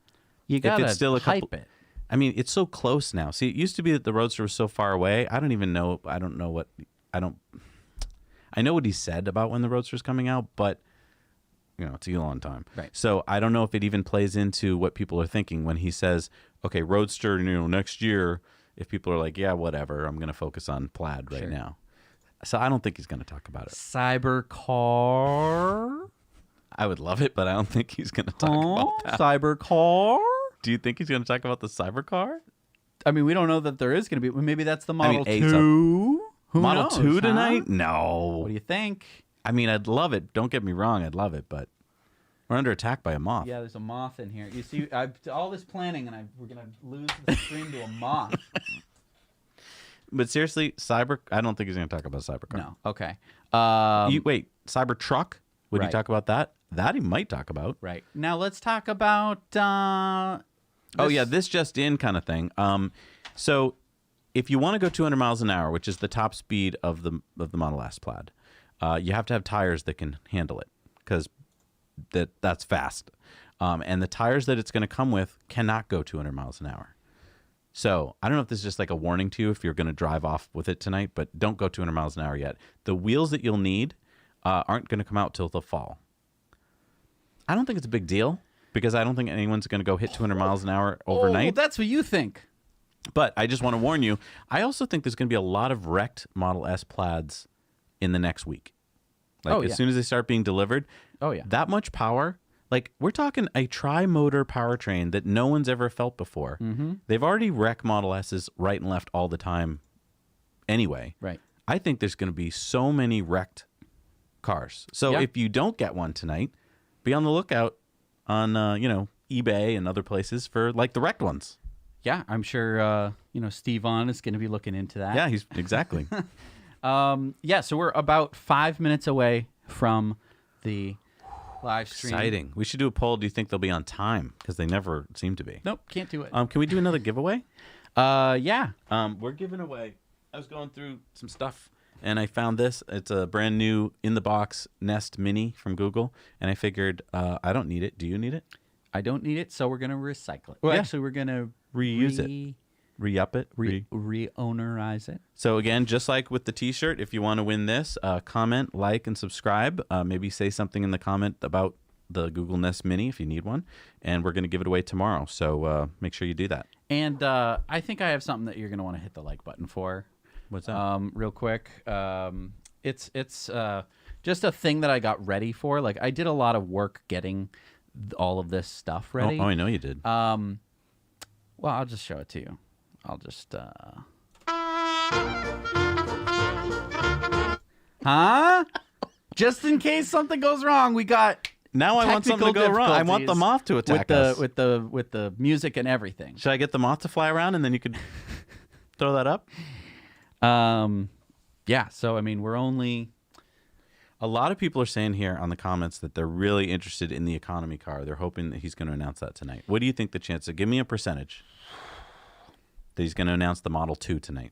you gotta hype it. I mean, it's so close now. See, it used to be that the Roadster was so far away. I don't even know. I know what he said about when the Roadster's coming out, but it's Elon time. Right. So I don't know if it even plays into what people are thinking when he says, okay, Roadster, next year, if people are like, yeah, whatever, I'm going to focus on Plaid right now. So I don't think he's going to talk about it. Cybercar? I would love it, but I don't think he's going to talk about that. Cybercar? Do you think he's going to talk about the Cybercar? I mean, we don't know that there is going to be. Maybe that's the Model 2. Who Model knows, 2 tonight? No. What do you think? I mean, I'd love it. Don't get me wrong. I'd love it, but we're under attack by a moth. Yeah, there's a moth in here. You see, all this planning, and we're going to lose the stream to a moth. But seriously, I don't think he's going to talk about Cybercar. No. Okay. Wait, Cybertruck? Would he talk about that? That he might talk about. Right. Now let's talk about... this just in kind of thing. So if you want to go 200 miles an hour, which is the top speed of the Model S Plaid, you have to have tires that can handle it, because that's fast. And the tires that it's going to come with cannot go 200 miles an hour. So I don't know if this is just like a warning to you if you're going to drive off with it tonight, but don't go 200 miles an hour yet. The wheels that you'll need aren't going to come out till the fall. I don't think it's a big deal, because I don't think anyone's going to go hit 200 miles an hour overnight. Oh, that's what you think. But I just want to warn you, I also think there's going to be a lot of wrecked Model S Plaids in the next week. As soon as they start being delivered. Oh, yeah. That much power. Like, we're talking a tri-motor powertrain that no one's ever felt before. Mm-hmm. They've already wrecked Model S's right and left all the time anyway. Right. I think there's going to be so many wrecked cars. So if you don't get one tonight, be on the lookout on, eBay and other places for, like, the wrecked ones. Yeah, I'm sure, Steve On is going to be looking into that. Yeah, he's exactly. So we're about 5 minutes away from the live stream. Exciting. We should do a poll. Do you think they'll be on time? Because they never seem to be. Nope, can't do it. Can we do another giveaway? Yeah. We're giving away. I was going through some stuff, and I found this. It's a brand new in-the-box Nest Mini from Google, and I figured I don't need it. Do you need it? I don't need it, so we're going to recycle it. Well, actually, we're going to reuse it. re-up it, re-ownerize it. So again, just like with the T-shirt, if you want to win this, comment, like, and subscribe. Maybe say something in the comment about the Google Nest Mini if you need one, and we're going to give it away tomorrow. So make sure you do that. And I think I have something that you're going to want to hit the like button for. What's that? Real quick. It's just a thing that I got ready for. Like, I did a lot of work getting all of this stuff ready. Oh, I know you did. Well, I'll just show it to you. I'll just Huh? Just in case something goes wrong, we got now I want something to go wrong. I want the moth to attack us. With the music and everything. Should I get the moth to fly around and then you could throw that up? Yeah, so I mean, we're only... A lot of people are saying here on the comments that they're really interested in the economy car. They're hoping that he's going to announce that tonight. What do you think the chance is? Give me a percentage that he's going to announce the Model 2 tonight.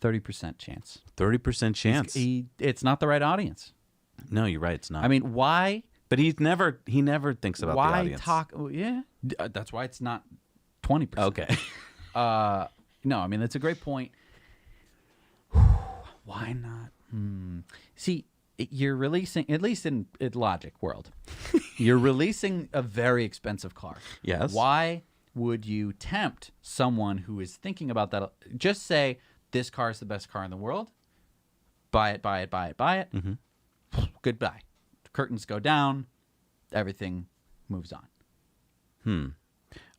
30% chance. 30% chance. It's not the right audience. No, you're right. It's not. I mean, why? But he never thinks about the audience. Why talk? Yeah, that's why it's not 20%. Okay. No, I mean, that's a great point. Why not? See, you're releasing, at least in Logic world, you're releasing a very expensive car. Yes. Why would you tempt someone who is thinking about that? Just say, this car is the best car in the world. Buy it, buy it, buy it, buy it. Mm-hmm. Goodbye. Curtains go down. Everything moves on.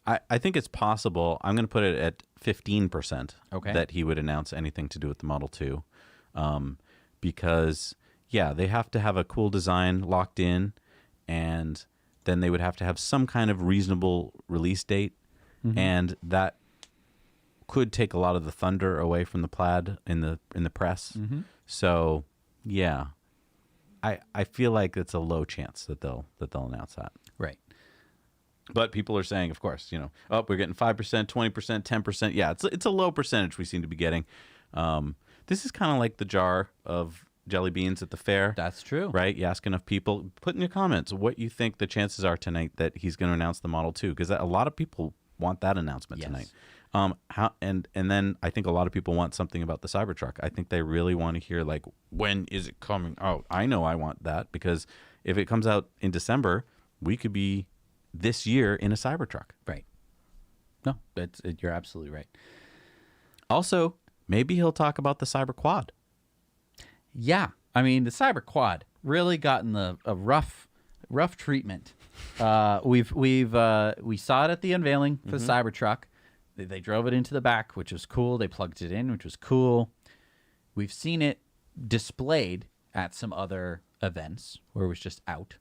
I think it's possible. I'm going to put it at 15%. Okay. That he would announce anything to do with the Model 2. Because, yeah, they have to have a cool design locked in, and then they would have to have some kind of reasonable release date, and that could take a lot of the thunder away from the Plaid in the press. So, yeah, I feel like it's a low chance that they'll announce that. Right. But people are saying, of course, we're getting 5%, 20%, 10%. Yeah, it's a low percentage we seem to be getting. This is kind of like the jar of jelly beans at the fair. That's true. Right? You ask enough people. Put in your comments what you think the chances are tonight that he's going to announce the Model 2, because a lot of people want that announcement tonight. And then I think a lot of people want something about the Cybertruck. I think they really want to hear, like, when is it coming out? I know I want that, because if it comes out in December, we could be this year in a Cybertruck. Right. No, you're absolutely right. Also, maybe he'll talk about the Cyber Quad. Yeah, I mean, the Cyber Quad really gotten a rough treatment. We saw it at the unveiling for the Cybertruck. They drove it into the back, which was cool. They plugged it in, which was cool. We've seen it displayed at some other events where it was just out.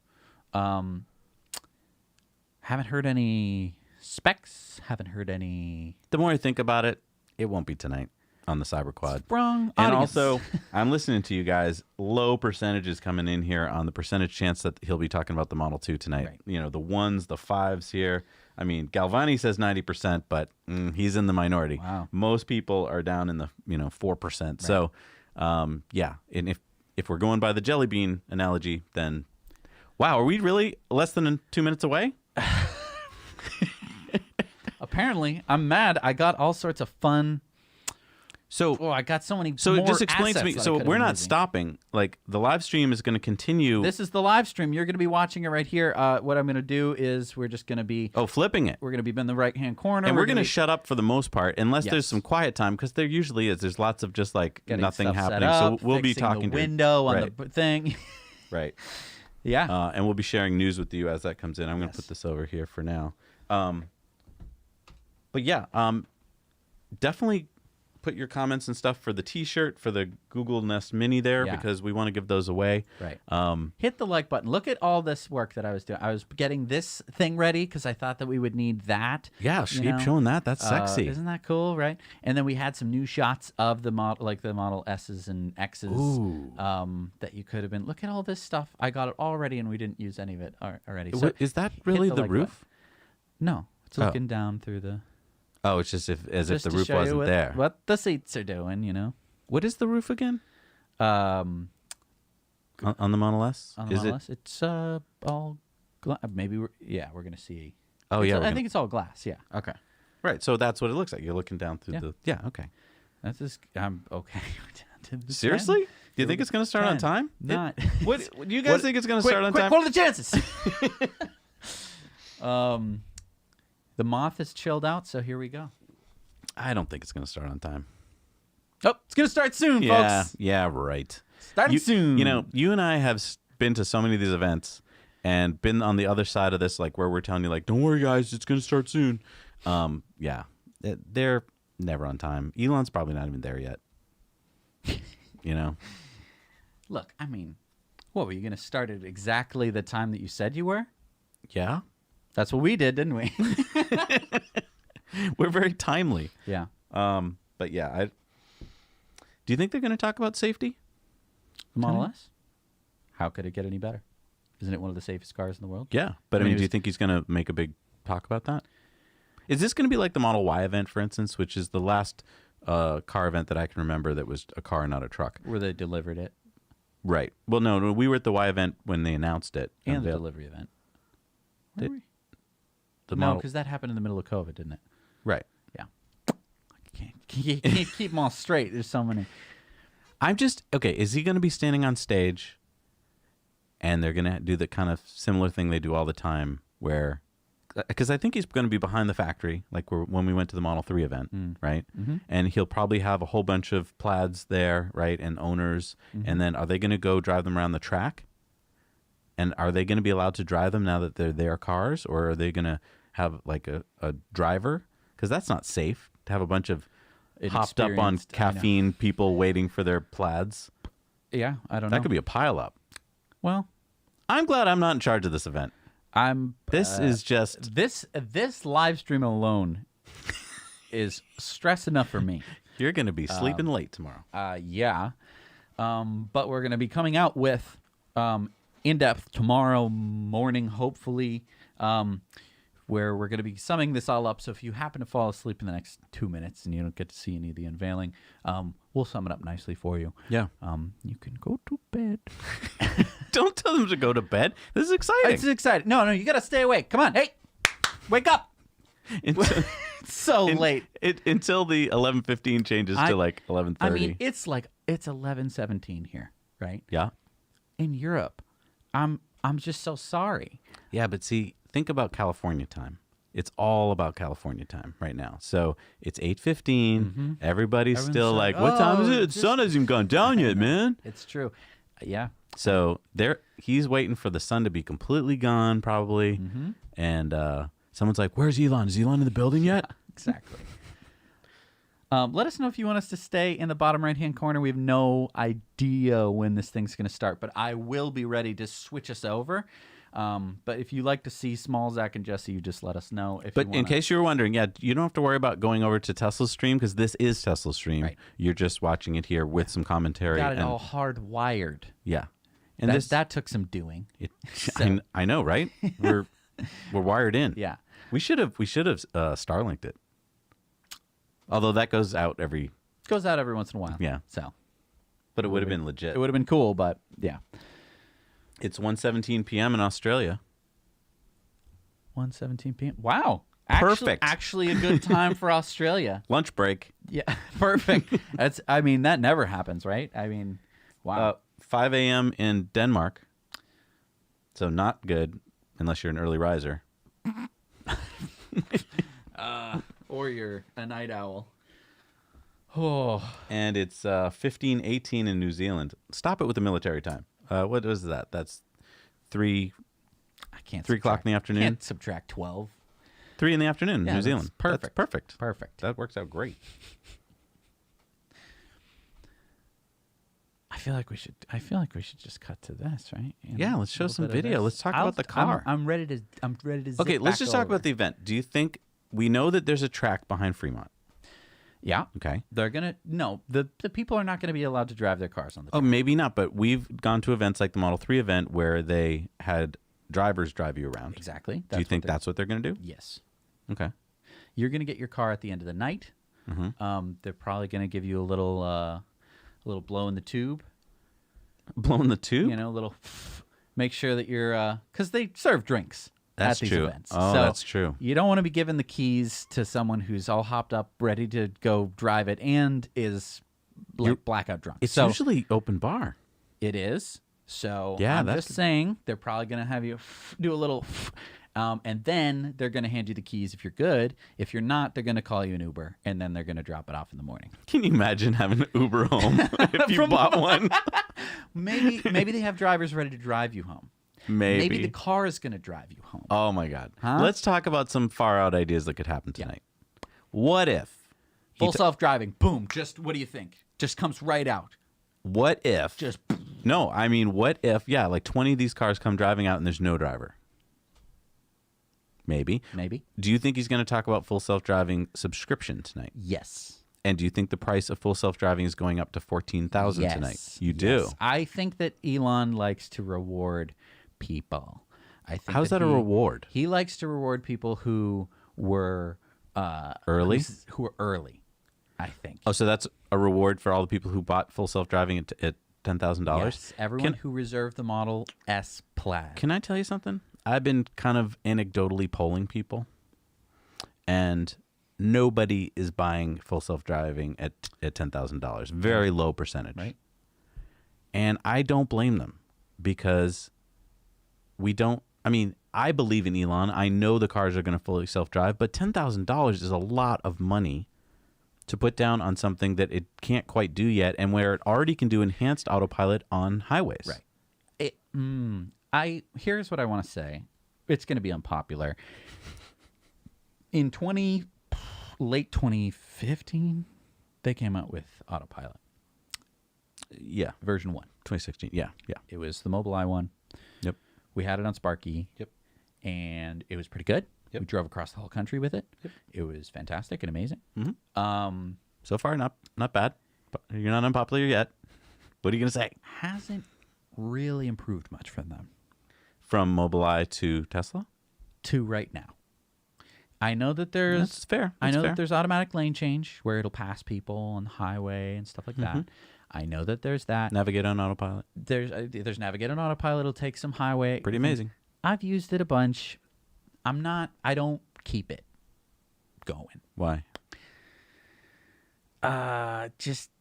Haven't heard any specs. Haven't heard any. The more I think about it, it won't be tonight on the Cyber Quad. Wrong and audience. Also, I'm listening to you guys. Low percentages coming in here on the percentage chance that he'll be talking about the Model 2 tonight. Right. The 1s, the 5s here. I mean, Galvani says 90%, but he's in the minority. Wow. Most people are down in the 4%. Right. So, yeah. And if we're going by the jelly bean analogy, then wow, are we really less than 2 minutes away? Apparently, I'm mad. I got all sorts of fun. So I got so many. So more just explain to me. So we're not stopping. Like, the live stream is going to continue. This is the live stream. You're going to be watching it right here. What I'm going to do is we're just going to be flipping it. We're going to be in the right hand corner, and we're going to shut up for the most part, unless there's some quiet time, because there usually is. There's lots of just like getting nothing happening. Up, so we'll be talking the window on the thing. Right. Yeah. And we'll be sharing news with you as that comes in. I'm going to put this over here for now. But yeah, definitely put your comments and stuff for the T-shirt, for the Google Nest Mini there, because we want to give those away. Right. Hit the like button. Look at all this work that I was doing. I was getting this thing ready because I thought that we would need that. Yeah, keep showing that. That's sexy. Isn't that cool, right? And then we had some new shots of the model, like the Model S's and X's, that you could have been. Look at all this stuff. I got it all ready, and we didn't use any of it already. So is that really the roof? No, it's looking down through the... Oh, it's just if the roof wasn't there. What the seats are doing, What is the roof again? On the Model S? On the Model S, it's all maybe we're gonna see. Oh yeah, I think it's all glass. Yeah. Okay. Right. So that's what it looks like. You're looking down through Yeah. the. Yeah. Okay. That's just. I'm okay. Seriously? Do you think it's going to start on time? Not. What do you guys think it's going to start on time? What are the chances? The moth is chilled out, so here we go. I don't think it's going to start on time. Oh, it's going to start soon, Yeah. folks. Yeah. Right. Starting soon. You know, you and I have been to so many of these events and been on the other side of this, like where we're telling you, like, don't worry, guys, it's going to start soon. Yeah. They're never on time. Elon's probably not even there yet. You know? Look, I mean, what, were you going to start at exactly the time that you said you were? Yeah. That's what we did, didn't we? We're very timely. Yeah. But yeah, do you think they're going to talk about safety? The Model S? How could it get any better? Isn't it one of the safest cars in the world? Yeah. But I mean, do you think he's going to make a big talk about that? Is this going to be like the Model Y event, for instance, which is the last car event that I can remember that was a car, not a truck? Where they delivered it. Right. Well, no, we were at the Y event when they announced it. And the delivery event. Were we? No, because that happened in the middle of COVID, didn't it? Right. Yeah. You can't keep them all straight. There's so many. I'm just, okay, is he going to be standing on stage and they're going to do the kind of similar thing they do all the time where, because I think he's going to be behind the factory, like when we went to the Model 3 event, right? Mm-hmm. And he'll probably have a whole bunch of Plaids there, right, and owners. Mm-hmm. And then are they going to go drive them around the track? And are they going to be allowed to drive them now that they're their cars? Or are they going to have like a driver? Because that's not safe to have a bunch of hopped up on caffeine people waiting for their Plaids. Yeah, I don't know. That could be a pileup. Well, I'm glad I'm not in charge of this event. This is just this live stream alone is stress enough for me. You're going to be sleeping late tomorrow. Yeah, but we're going to be coming out with in depth tomorrow morning, hopefully, where we're going to be summing this all up. So if you happen to fall asleep in the next 2 minutes and you don't get to see any of the unveiling, we'll sum it up nicely for you. Yeah. You can go to bed. Don't tell them to go to bed. This is exciting. It's exciting. No, you got to stay awake. Come on. Hey, wake up. It's so late. Until the 11:15 changes to like 11:30. I mean, it's 11:17 here, right? Yeah. In Europe. I'm just so sorry. Yeah, but see, think about California time. It's all about California time right now. So it's 8:15. Mm-hmm. Everybody's still like, what time is it? The sun hasn't gone down yet, man. It's true. Yeah. So he's waiting for the sun to be completely gone, probably. Mm-hmm. And someone's like, where's Elon? Is Elon in the building yet? Exactly. Let us know if you want us to stay in the bottom right-hand corner. We have no idea when this thing's going to start, but I will be ready to switch us over. But if you like to see Small, Zach, and Jesse, you just let us know. But in case you were wondering, yeah, you don't have to worry about going over to Tesla's stream because this is Tesla's stream. Right. You're just watching it here with some commentary. Got it all hardwired. Yeah. And that took some doing. I know, right? We're wired in. Yeah. We should have Starlinked it. Although that goes out every once in a while. Yeah. So, but it would have been legit. It would have been cool, but yeah. It's 1:17 p.m. in Australia. 1:17 p.m. Wow. Perfect. Actually a good time for Australia. Lunch break. Yeah. Perfect. That never happens, right? I mean, wow. 5 a.m. in Denmark. So not good unless you're an early riser. Or you're a night owl. Oh. And it's 15:18 in New Zealand. Stop it with the military time. What was that? That's 3 o'clock in the afternoon. Can't subtract 12. 3 in the afternoon in New Zealand. Perfect. That's perfect. Perfect. That works out great. I feel like we should just cut to this, right? Yeah, let's show some video. Let's talk about the car. I'm ready to zip Okay, let's back just talk over. about the event. Do you think we know that there's a track behind Fremont? Yeah. Okay. They're gonna the people are not gonna be allowed to drive their cars on the track. Oh, maybe not, but we've gone to events like the Model 3 event where they had drivers drive you around. Exactly. Do you think that's what they're going to do? Yes. Okay. You're gonna get your car at the end of the night. Mm-hmm. They're probably gonna give you a little blow in the tube. Blow in the tube? You know, little. Make sure that you're because they serve drinks. at these true. events. Oh, so that's true. You don't want to be giving the keys to someone who's all hopped up, ready to go drive it, and is blackout drunk. It's usually open bar. It is. So Yeah, I'm just saying they're probably going to have you do a little, and then they're going to hand you the keys if you're good. If you're not, they're going to call you an Uber, and then they're going to drop it off in the morning. Can you imagine having an Uber home if you bought one? Maybe they have drivers ready to drive you home. Maybe the car is going to drive you home. Oh my God. Huh? Let's talk about some far out ideas that could happen tonight. What if Full self-driving, boom, just what do you think? Just comes right out. What if Just No, I mean, what if, like 20 of these cars come driving out and there's no driver? Maybe. Do you think he's going to talk about full self-driving subscription tonight? Yes. And do you think the price of full self-driving is going up to $14,000 tonight? You do? Yes. I think that Elon likes to reward people. I think How's that a reward? He likes to reward people who were early? Who were early, I think. Oh, so that's a reward for all the people who bought full self-driving at $10,000? Yes, everyone who reserved the Model S Plaid. Can I tell you something? I've been kind of anecdotally polling people, and nobody is buying full self-driving at $10,000. Very low percentage. Right. And I don't blame them because I believe in Elon. I know the cars are going to fully self-drive, but $10,000 is a lot of money to put down on something that it can't quite do yet, and where it already can do enhanced autopilot on highways. Right. Here's what I want to say. It's going to be unpopular. In late 2015, they came out with autopilot. Yeah. Version 1. 2016. Yeah. It was the Mobileye one. Yep. We had it on Sparky. Yep. And it was pretty good. Yep. We drove across the whole country with it. Yep. It was fantastic and amazing. Mm-hmm. So far, not bad. But you're not unpopular yet. What are you going to say? Hasn't really improved much from them. From Mobileye to Tesla? To right now. I know that there's... That's fair. I know that there's automatic lane change where it'll pass people on the highway and stuff like that. I know that there's that. Navigate on autopilot. There's Navigate on autopilot. It'll take some highway. Pretty amazing. I've used it a bunch. I don't keep it going. Why? It just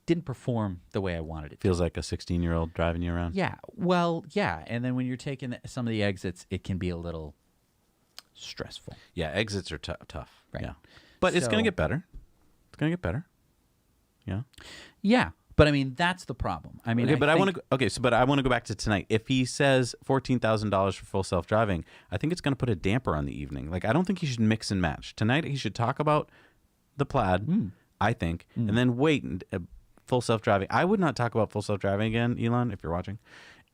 didn't perform the way I wanted it to. Feels like a 16-year-old driving you around. Yeah. Well, yeah. And then when you're taking some of the exits, it can be a little stressful. Yeah, exits are tough. Right. Yeah. But it's going to get better. It's going to get better. Yeah. Yeah. But I mean, that's the problem. I mean, okay, but I want to go back to tonight. If he says $14,000 for full self-driving, I think it's going to put a damper on the evening. Like, I don't think he should mix and match. Tonight, he should talk about the Plaid, I think, and then wait full self-driving. I would not talk about full self-driving again, Elon, if you're watching,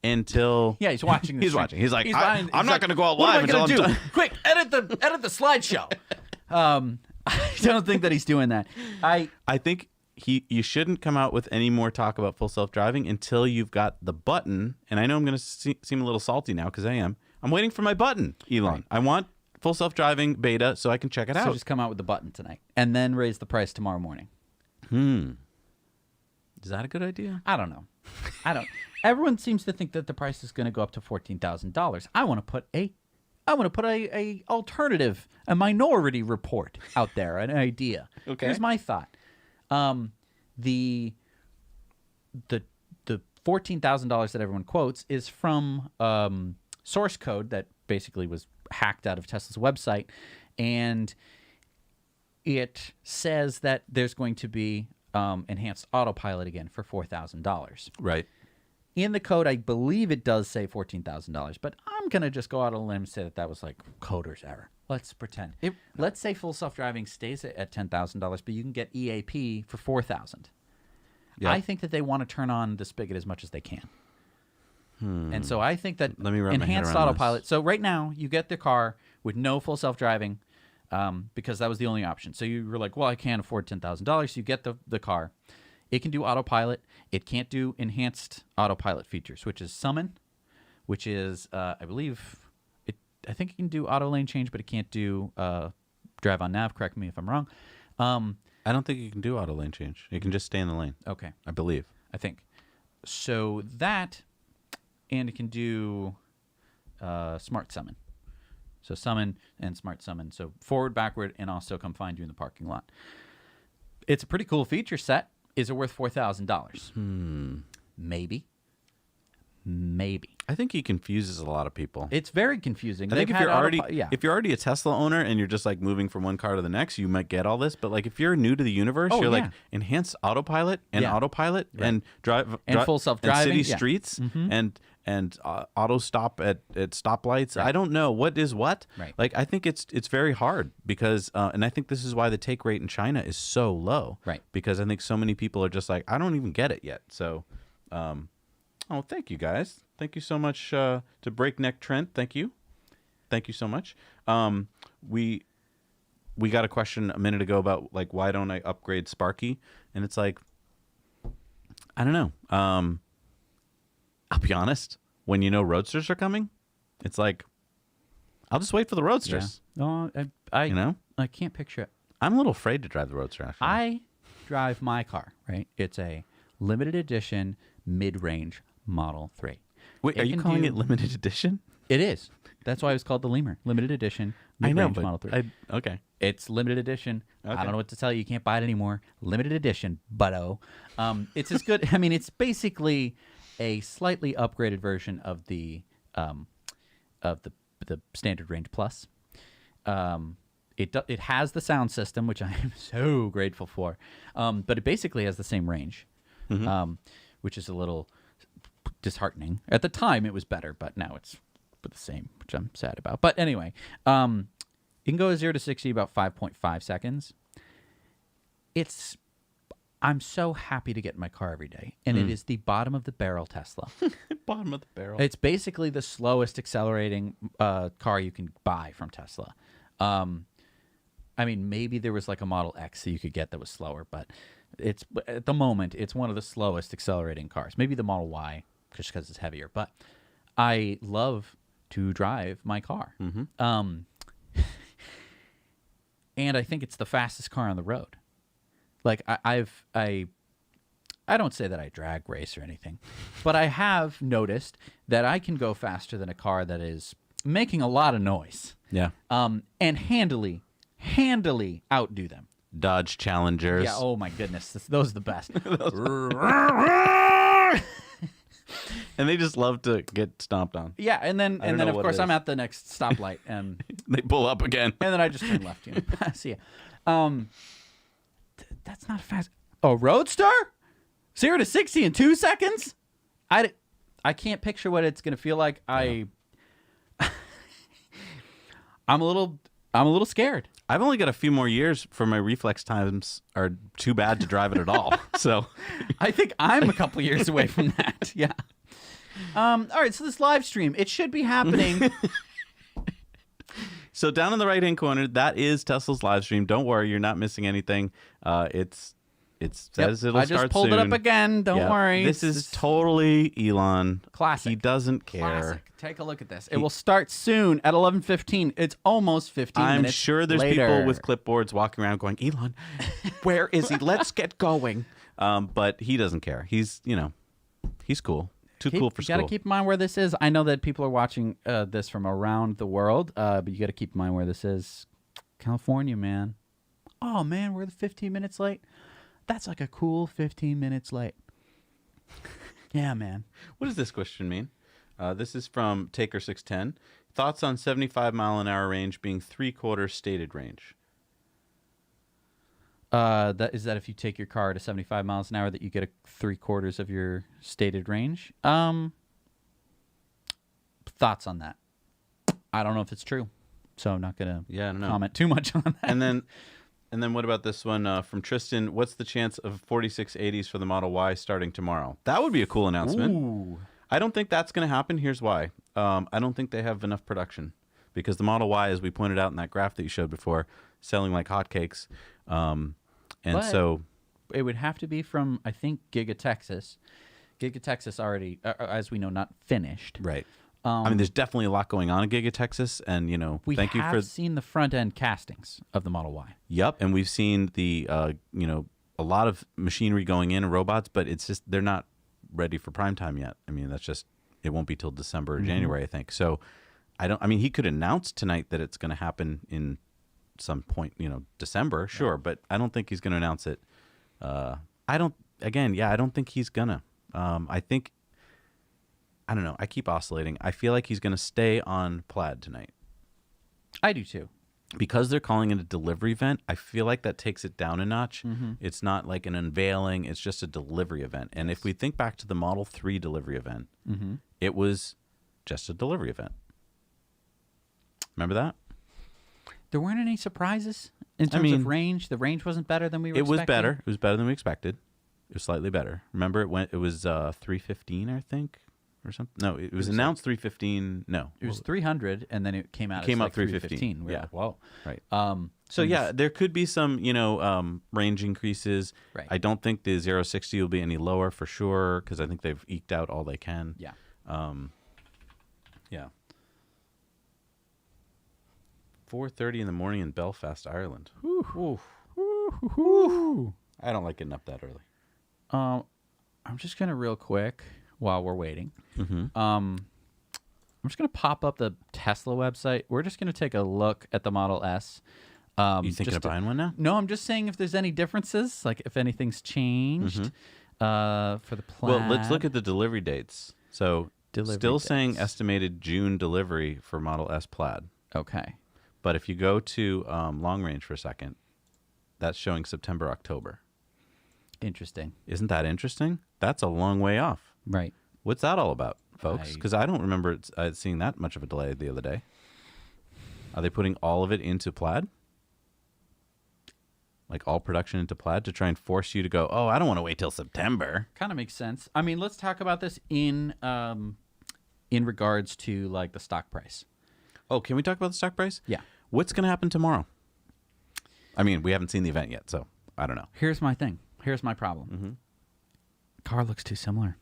until yeah, he's watching. He's watching. He's like, I'm not going to go out live until I'm done. Quick, edit the slideshow. I don't think that he's doing that. I think you shouldn't come out with any more talk about full self-driving until you've got the button. And I know I'm going to seem a little salty now because I am. I'm waiting for my button, Elon. Right. I want full self-driving beta so I can check it out. So just come out with the button tonight and then raise the price tomorrow morning. Is that a good idea? I don't know. Everyone seems to think that the price is going to go up to $14,000. I want to put a alternative, a minority report out there, an idea. Okay. Here's my thought. The $14,000 that everyone quotes is from source code that basically was hacked out of Tesla's website, and it says that there's going to be enhanced autopilot again for $4,000. Right. In the code, I believe it does say $14,000, but I'm going to just go out on a limb and say that was like coder's error. Let's pretend. Let's say full self-driving stays at $10,000, but you can get EAP for $4,000. Yep. I think that they want to turn on the spigot as much as they can. And so I think that enhanced autopilot. So right now, you get the car with no full self-driving because that was the only option. So you were like, well, I can't afford $10,000. So you get the car. It can do autopilot. It can't do enhanced autopilot features, which is summon, which is, I believe, I think it can do auto lane change, but it can't do drive on nav. Correct me if I'm wrong. I don't think you can do auto lane change. You can just stay in the lane. Okay. I believe. I think. So that, and it can do smart summon. So summon and smart summon. So forward, backward, and also come find you in the parking lot. It's a pretty cool feature set. Is it worth $4,000? Maybe. I think he confuses a lot of people. It's very confusing. I think if you're already a Tesla owner and you're just like moving from one car to the next, you might get all this. But like if you're new to the universe, you're like enhanced autopilot and autopilot and drive and full self-driving, city streets and auto stop at stoplights. Right. I don't know what is what. Right. Like I think it's very hard because and I think this is why the take rate in China is so low. Right. Because I think so many people are just like, I don't even get it yet. So oh, thank you guys. Thank you so much to Breakneck Trent. Thank you so much. We got a question a minute ago about like why don't I upgrade Sparky, and it's like I don't know. I'll be honest. When you know Roadsters are coming, it's like I'll just wait for the Roadsters. Yeah. No, I can't picture it. I'm a little afraid to drive the Roadster. Actually, I drive my car. Right, it's a limited edition mid-range Model 3. Wait, are you calling it limited edition? It is. That's why it was called the Lemur. Limited edition mid-range Model 3. Okay. It's limited edition. Okay. I don't know what to tell you. You can't buy it anymore. Limited edition, butto. It's as good. I mean, it's basically a slightly upgraded version of the standard range plus. It has the sound system, which I am so grateful for. But it basically has the same range, which is a little disheartening. At the time, it was better, but now it's the same, which I'm sad about. But anyway, you can go 0 to 60 about 5.5 seconds. I'm so happy to get in my car every day, and it is the bottom of the barrel Tesla. Bottom of the barrel. It's basically the slowest accelerating car you can buy from Tesla. I mean, maybe there was like a Model X that you could get that was slower, but it's at the moment it's one of the slowest accelerating cars. Maybe the Model Y, just because it's heavier. But I love to drive my car, and I think it's the fastest car on the road. Like I don't say that I drag race or anything, but I have noticed that I can go faster than a car that is making a lot of noise. Yeah. And handily outdo them. Dodge Challengers. Yeah. Oh my goodness, those are the best. And they just love to get stomped on. Yeah, and then of course I'm at the next stoplight and they pull up again. And then I just turn left. See ya. That's not fast. Oh, Roadster? 0 to 60 in 2 seconds? I can't picture what it's gonna feel like. I'm a little scared. I've only got a few more years for my reflex times are too bad to drive it at all. So I think I'm a couple years away from that. Yeah. All right, so this live stream, it should be happening. So down in the right-hand corner, that is Tesla's live stream. Don't worry, you're not missing anything. It says it'll start soon. I just pulled it up again. Don't worry. This is totally Elon. Classic. He doesn't care. Classic. Take a look at this. It will start soon at 11:15. It's almost 15 minutes I'm sure there's later. people with clipboards walking around going, Elon, where is he? Let's get going. But he doesn't care. He's cool. Too cool for school. You got to keep in mind where this is. I know that people are watching this from around the world, but you got to keep in mind where this is. California, man. Oh, man, we're 15 minutes late. That's like a cool 15 minutes late. Yeah, man. What does this question mean? This is from Taker610. Thoughts on 75-mile-an-hour range being 3/4 stated range? That if you take your car to 75 miles an hour that you get 3/4 of your stated range. Thoughts on that? I don't know if it's true, so I'm not gonna comment too much on that. And then what about this one from Tristan? What's the chance of 4680s for the Model Y starting tomorrow? That would be a cool announcement. Ooh. I don't think that's going to happen. Here's why. I don't think they have enough production because the Model Y, as we pointed out in that graph that you showed before, selling like hotcakes. So it would have to be from, I think, Giga Texas. Giga Texas already, as we know, not finished. Right. I mean, there's definitely a lot going on in Giga Texas, and thank you for. We have seen the front end castings of the Model Y. Yep, and we've seen the a lot of machinery going in and robots, but it's just they're not ready for prime time yet. I mean, that's just it won't be till December or January, I think. So I mean, he could announce tonight that it's going to happen in some point, December, sure, but I don't think he's going to announce it. I don't think he's gonna. I don't know. I keep oscillating. I feel like he's going to stay on Plaid tonight. I do too. Because they're calling it a delivery event, I feel like that takes it down a notch. It's not like an unveiling. It's just a delivery event. And if we think back to the Model 3 delivery event, it was just a delivery event. Remember that? There weren't any surprises in terms of range. The range wasn't better than we were expecting. It was better. It was better than we expected. It was slightly better. Remember, it was 315, I think. Or something? No, it was announced 315. No, it was 300, and then it came out. It came out 315. Yeah. Like, whoa. Right. So yeah, there could be some, range increases. Right. I don't think the 060 will be any lower for sure because I think they've eked out all they can. Yeah. Yeah. 4:30 in the morning in Belfast, Ireland. Ooh. I don't like getting up that early. I'm just gonna real quick while we're waiting. I'm just gonna pop up the Tesla website. We're just gonna take a look at the Model S. You thinking of buying one now? No, I'm just saying if there's any differences, like if anything's changed for the Plaid. Well, let's look at the delivery dates. So saying estimated June delivery for Model S Plaid. Okay. But if you go to long range for a second, that's showing September, October. Interesting. Isn't that interesting? That's a long way off. Right. What's that all about, folks? Because I don't remember seeing that much of a delay the other day. Are they putting all of it into Plaid? Like all production into Plaid to try and force you to go, oh, I don't want to wait till September. Kind of makes sense. I mean, let's talk about this in regards to like the stock price. Oh, can we talk about the stock price? Yeah. What's going to happen tomorrow? I mean, we haven't seen the event yet, so I don't know. Here's my thing. Here's my problem. Car looks too similar.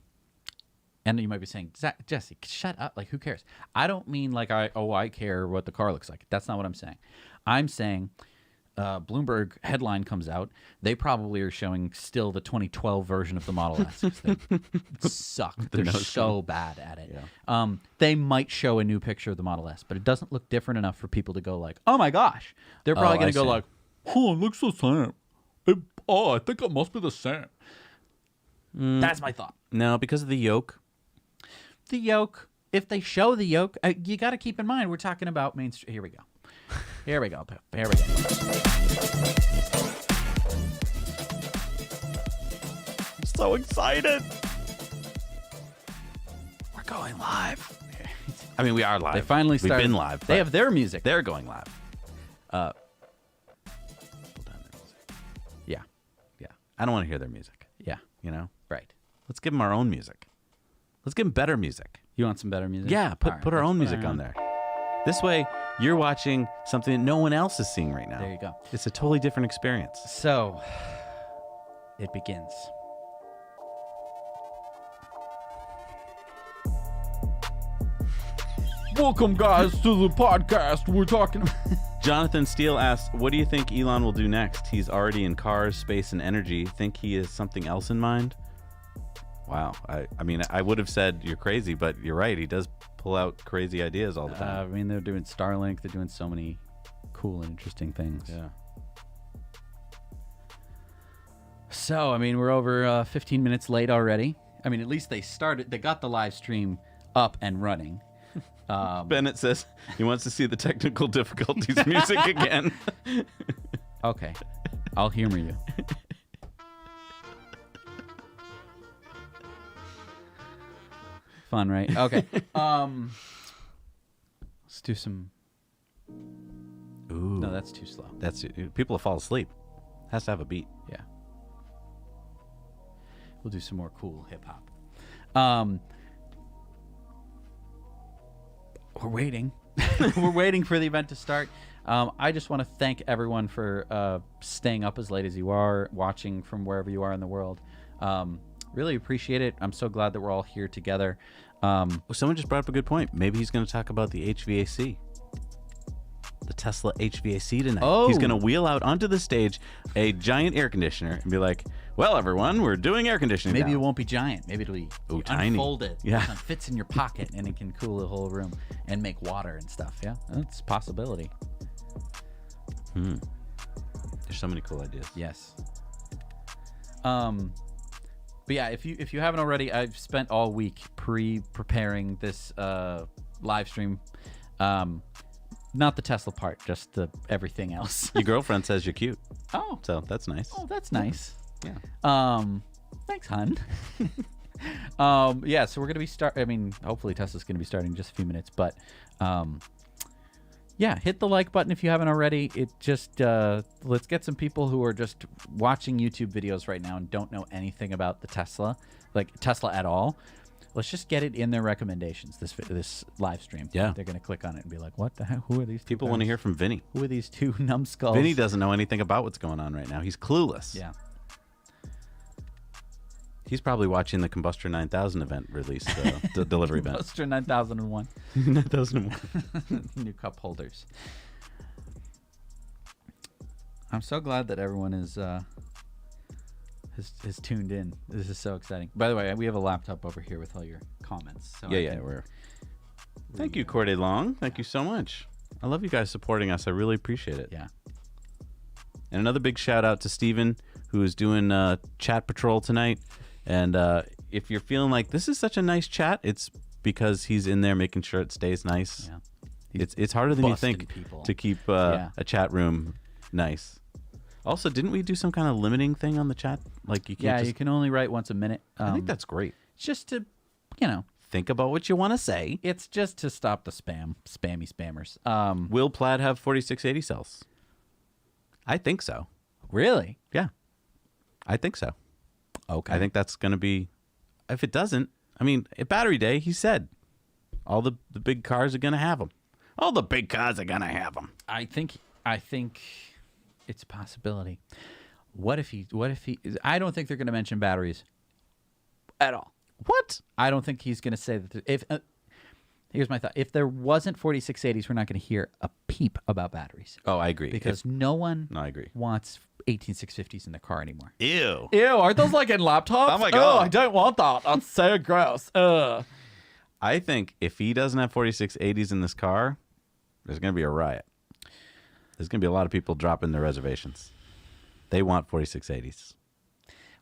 And you might be saying, Jesse, shut up. Like, who cares? I don't mean like I care what the car looks like. That's not what I'm saying. I'm saying Bloomberg headline comes out. They probably are showing still the 2012 version of the Model S. They suck. They're so bad at it. Yeah. They might show a new picture of the Model S, but it doesn't look different enough for people to go like, oh my gosh. They're probably going to go like, oh, it looks the same. I think it must be the same. That's my thought. No, because of the yoke. The yoke. If they show the yoke, you got to keep in mind we're talking about mainstream. Here we go. Here we go. Here we go. I'm so excited. We're going live. I mean, we are live. They finally started. We've been live. They have their music. They're going live. Hold on, their music. Yeah. Yeah. I don't want to hear their music. Yeah. Right. Let's give them our own music. Let's give them better music. You want some better music? Yeah. Put our own music on there. This way, you're watching something that no one else is seeing right now. There you go. It's a totally different experience. So, it begins. Welcome, guys, to the podcast. We're talking. Jonathan Steele asks, what do you think Elon will do next? He's already in cars, space, and energy. Think he has something else in mind? Wow. I mean, I would have said you're crazy, but you're right. He does pull out crazy ideas all the time. I mean, they're doing Starlink. They're doing so many cool and interesting things. Yeah. So, I mean, we're over 15 minutes late already. I mean, at least they got the live stream up and running. Bennett says he wants to see the technical difficulties music again. Okay. I'll humor you. Fun, right? Okay. Let's do some. Ooh. No, that's too slow. That's people will fall asleep. Has to have a beat. Yeah. We'll do some more cool hip hop. We're waiting. We're waiting for the event to start. I just want to thank everyone for staying up as late as you are, watching from wherever you are in the world. Really appreciate it. I'm so glad that we're all here together. Well, someone just brought up a good point. Maybe he's going to talk about the HVAC. the Tesla HVAC tonight. Oh. He's going to wheel out onto the stage a giant air conditioner and be like, well, everyone, we're doing air conditioning Maybe now. it won't be giant. Maybe it'll be tiny. unfolded. Yeah. It fits in your pocket and it can cool the whole room and make water and stuff. Yeah, that's a possibility. There's so many cool ideas. Yes. But yeah, if you haven't already, I've spent all week preparing this live stream. Not the Tesla part, just the everything else. Your girlfriend says you're cute. Oh, So that's nice. oh, that's nice. Yeah. Thanks, hun. Yeah, so we're gonna be hopefully Tesla's gonna be starting in just a few minutes, but yeah, hit the like button if you haven't already. It just let's get some people who are just watching YouTube videos right now and don't know anything about the Tesla, like Tesla at all. Let's just get it in their recommendations. This live stream. Yeah, they're gonna click on it and be like, "What the heck? Who are these people? Want to hear from Vinny? Who are these two numbskulls?" Vinny doesn't know anything about what's going on right now. He's clueless. Yeah. He's probably watching the Combustor 9000 event release, the delivery event. Roadster 9001. 9001. New cup holders. I'm so glad that everyone is tuned in. This is so exciting. By the way, we have a laptop over here with all your comments. So Thank you, Corday Long. Thank you so much. I love you guys supporting us. I really appreciate it. Yeah. And another big shout out to Steven, who is doing chat patrol tonight. And if you're feeling like this is such a nice chat, it's because he's in there making sure it stays nice. Yeah. It's harder than you think people to keep a chat room nice. Also, didn't we do some kind of limiting thing on the chat? Like you can't you can only write once a minute. I think that's great. Just to, think about what you want to say. It's just to stop the spammy spammers. Will Plaid have 4680 cells? I think so. Really? Yeah, I think so. Okay. I think that's going to be. If it doesn't, I mean, at Battery Day, he said all the big cars are going to have them. All the big cars are going to have them. I think it's a possibility. What if he? I don't think they're going to mention batteries at all. What? I don't think he's going to say that. Here's my thought: if there wasn't 4680s, we're not going to hear a peep about batteries. Oh, I agree. Because no one I agree. wants 18650s in their car anymore. Ew. Ew, aren't those like in laptops? Oh my God. Oh, I don't want that. That's so gross. I think if he doesn't have 4680s in this car, there's going to be a riot. There's going to be a lot of people dropping their reservations. They want 4680s.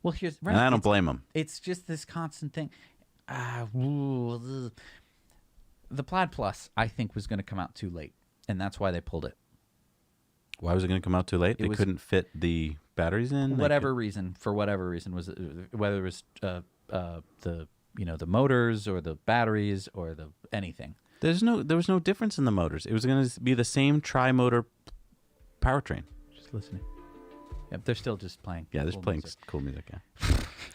Well, and I don't blame them. It's just this constant thing. The Plaid Plus, I think, was going to come out too late, and that's why they pulled it. Why was it going to come out too late? They couldn't fit the batteries in? For whatever reason, was whether it was the motors or the batteries or the anything. There was no difference in the motors. It was going to be the same tri-motor powertrain. Just listening. Yep, they're still just playing. Yeah, they're cool playing music. Cool music. Yeah.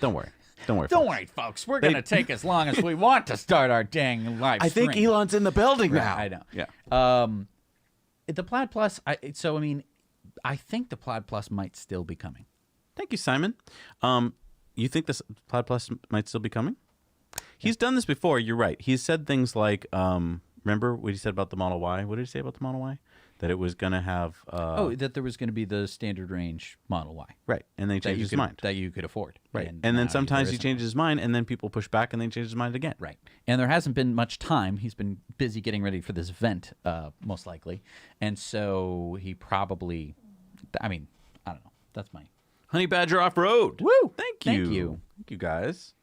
Don't worry. Don't worry, folks. We're going to take as long as we want to start our dang live stream. I think Elon's in the building now. I know. Yeah. The Plaid Plus, I think the Plaid Plus might still be coming. Thank you, Simon. You think this Plaid Plus might still be coming? He's done this before. You're right. He's said things like, remember what he said about the Model Y? What did he say about the Model Y? That it was going to have... that there was going to be the standard range Model Y. Right. And then he changed his mind. That you could afford. Right. And then sometimes he changes his mind, and then people push back, and then he changes his mind again. Right. And there hasn't been much time. He's been busy getting ready for this event, most likely. And so he probably... I don't know. That's my... Honey Badger Off-Road. Woo! Thank you. Thank you. Thank you, guys.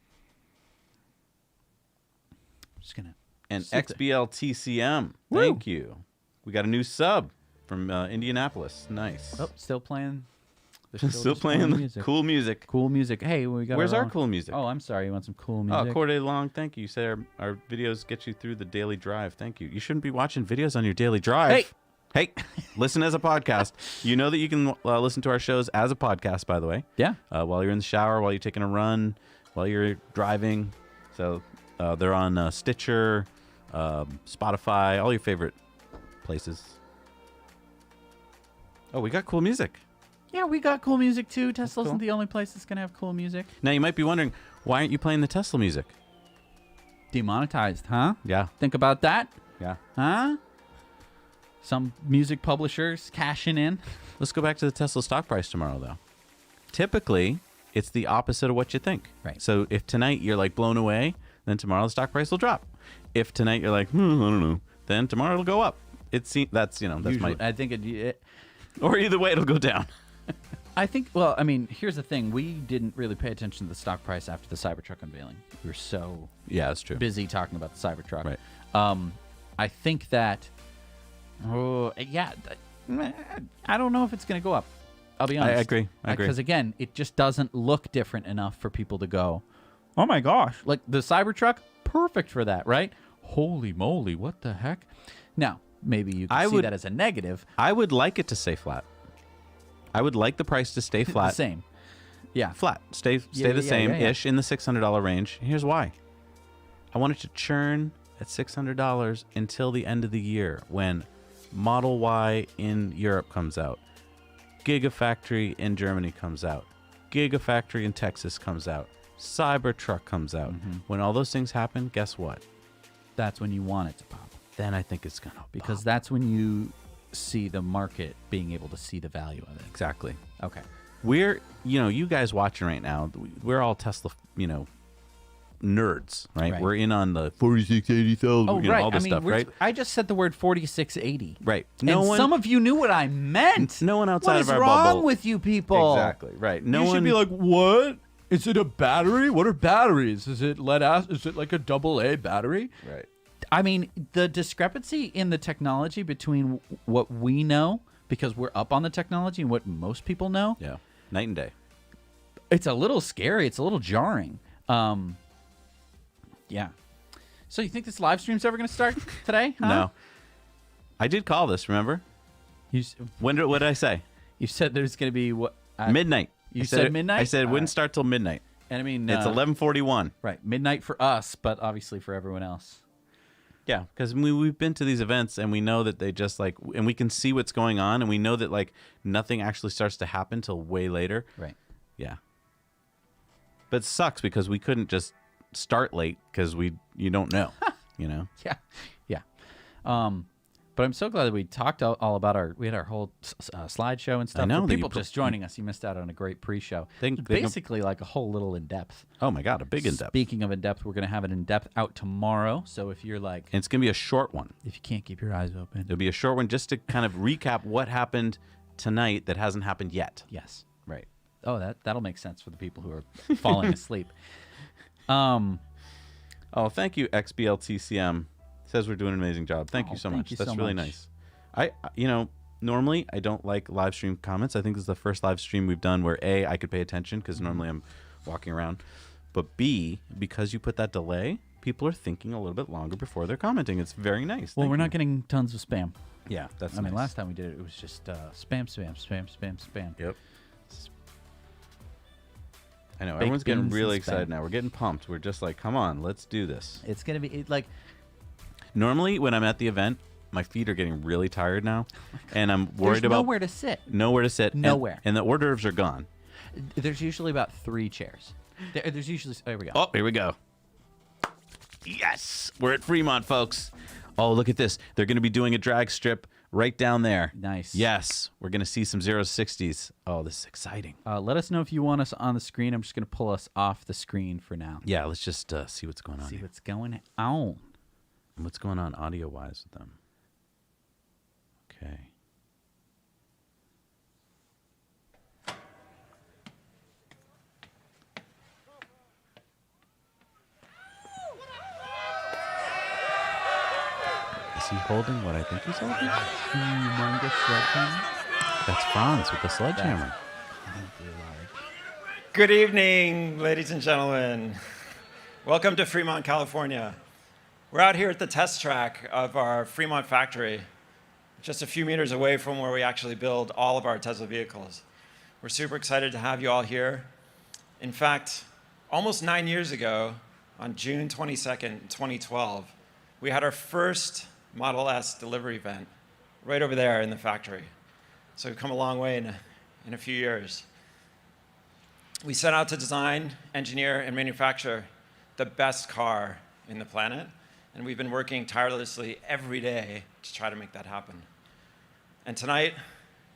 Just going to... And XBLTCM. Thank you. We got a new sub from Indianapolis. Nice. Oh, still playing. Still playing the music. cool music. Cool music. Hey, we got. Where's our cool music? Oh, I'm sorry. You want some cool music? Oh, Corday Long. Thank you. You said our videos get you through the daily drive. Thank you. You shouldn't be watching videos on your daily drive. Hey, listen as a podcast. You know that you can listen to our shows as a podcast, by the way. Yeah. While you're in the shower, while you're taking a run, while you're driving. So they're on Stitcher, Spotify, all your favorite places. Oh, we got cool music. Yeah, we got cool music too. Tesla isn't the only place that's gonna have cool music. Now you might be wondering, why aren't you playing the Tesla music? Demonetized, huh? Yeah. Think about that. Yeah. Huh? Some music publishers cashing in. Let's go back to the Tesla stock price tomorrow, though. Typically, it's the opposite of what you think. Right. So if tonight you're like blown away, then tomorrow the stock price will drop. If tonight you're like, I don't know, then tomorrow it'll go up. That's that's Usually, my. I think it Or either way, it'll go down. I think, well, I mean, here's the thing. We didn't really pay attention to the stock price after the Cybertruck unveiling. We were so That's true. busy talking about the Cybertruck. Right. I think that, I don't know if it's going to go up. I'll be honest. I agree. Because, again, it just doesn't look different enough for people to go, oh, my gosh. Like, the Cybertruck, perfect for that, right? Holy moly, what the heck? Now, maybe you can see that as a negative. I would like it to stay flat. I would like the price to stay flat. The same. Yeah. Flat. Stay the same-ish in the $600 range. Here's why. I want it to churn at $600 until the end of the year when Model Y in Europe comes out. Gigafactory in Germany comes out. Gigafactory in Texas comes out. Cybertruck comes out. When all those things happen, guess what? That's when you want it to pop. Then I think it's going to Because that's when you see the market being able to see the value of it. Exactly. Okay. We're, you guys watching right now, we're all Tesla, nerds, right? We're in on the 4680,000, all this stuff, right? I just said the word 4680. Right. Some of you knew what I meant. No one outside of our bubble. What is wrong bubble. with you people? Exactly. Right. No you one should be like, what? Is it a battery? What are batteries? Is it lead acid? Is it like a AA battery? Right. I mean, the discrepancy in the technology between what we know, because we're up on the technology, and what most people know. Yeah. Night and day. It's a little scary. It's a little jarring. Yeah. So you think this live stream's ever going to start today? Huh? No. I did call this, remember? What did I say? You said there's going to be what? Midnight. You said midnight? I said it wouldn't start till midnight. And I mean, it's 11:41. Right. Midnight for us, but obviously for everyone else. Yeah, because we've been to these events and we know that they just and we can see what's going on and we know that nothing actually starts to happen till way later. Right. Yeah. But it sucks because we couldn't just start late because you don't know, Yeah. Yeah. But I'm so glad that we talked all about we had our whole slideshow and stuff. I know. For people just joining us, you missed out on a great pre-show. Basically like a whole little in-depth. Oh my God, a big in-depth. Speaking of in-depth, we're going to have an in-depth out tomorrow. So if you're and it's going to be a short one. If you can't keep your eyes open. It'll be a short one just to kind of recap what happened tonight that hasn't happened yet. Yes. Right. Oh, that'll make sense for the people who are falling asleep. Oh, thank you, XBLTCM. Says we're doing an amazing job. Thank you so much. That's really nice. Normally I don't like live stream comments. I think this is the first live stream we've done where A, I could pay attention because normally I'm walking around. But B, because you put that delay, people are thinking a little bit longer before they're commenting. It's very nice. Well, we're not getting tons of spam. Yeah, that's I mean, last time we did it was just spam. Yep. I know. Everyone's getting really excited now. We're getting pumped. We're just like, come on, let's do this. It's going to be Normally, when I'm at the event, my feet are getting really tired now, and I'm worried about nowhere to sit. Nowhere to sit. Nowhere. And the hors d'oeuvres are gone. There's usually about 3 chairs. There's usually. There we go. Oh, here we go. Yes, we're at Fremont, folks. Oh, look at this. They're going to be doing a drag strip right down there. Nice. Yes, we're going to see some 060s. Oh, this is exciting. Let us know if you want us on the screen. I'm just going to pull us off the screen for now. Yeah, let's just see what's going on. See what's going on. What's going on audio-wise with them? Okay. Is he holding what I think he's holding? Humongous sledgehammer. That's Franz with the sledgehammer. Good evening, ladies and gentlemen. Welcome to Fremont, California. We're out here at the test track of our Fremont factory, just a few meters away from where we actually build all of our Tesla vehicles. We're super excited to have you all here. In fact, almost 9 years ago, on June 22nd, 2012, we had our first Model S delivery event right over there in the factory. So we've come a long way in a few years. We set out to design, engineer, and manufacture the best car in the planet, and we've been working tirelessly every day to try to make that happen. And tonight,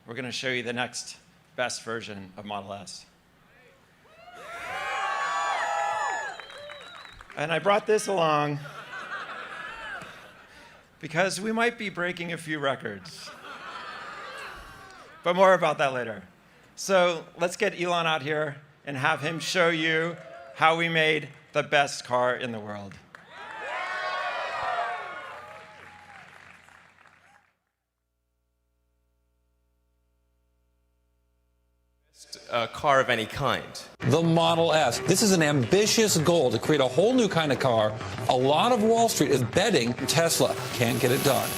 we're going to show you the next best version of Model S. And I brought this along because we might be breaking a few records. But more about that later. So let's get Elon out here and have him show you how we made the best car in the world. Car of any kind. The Model S. This is an ambitious goal to create a whole new kind of car. A lot of Wall Street is betting Tesla can't get it done.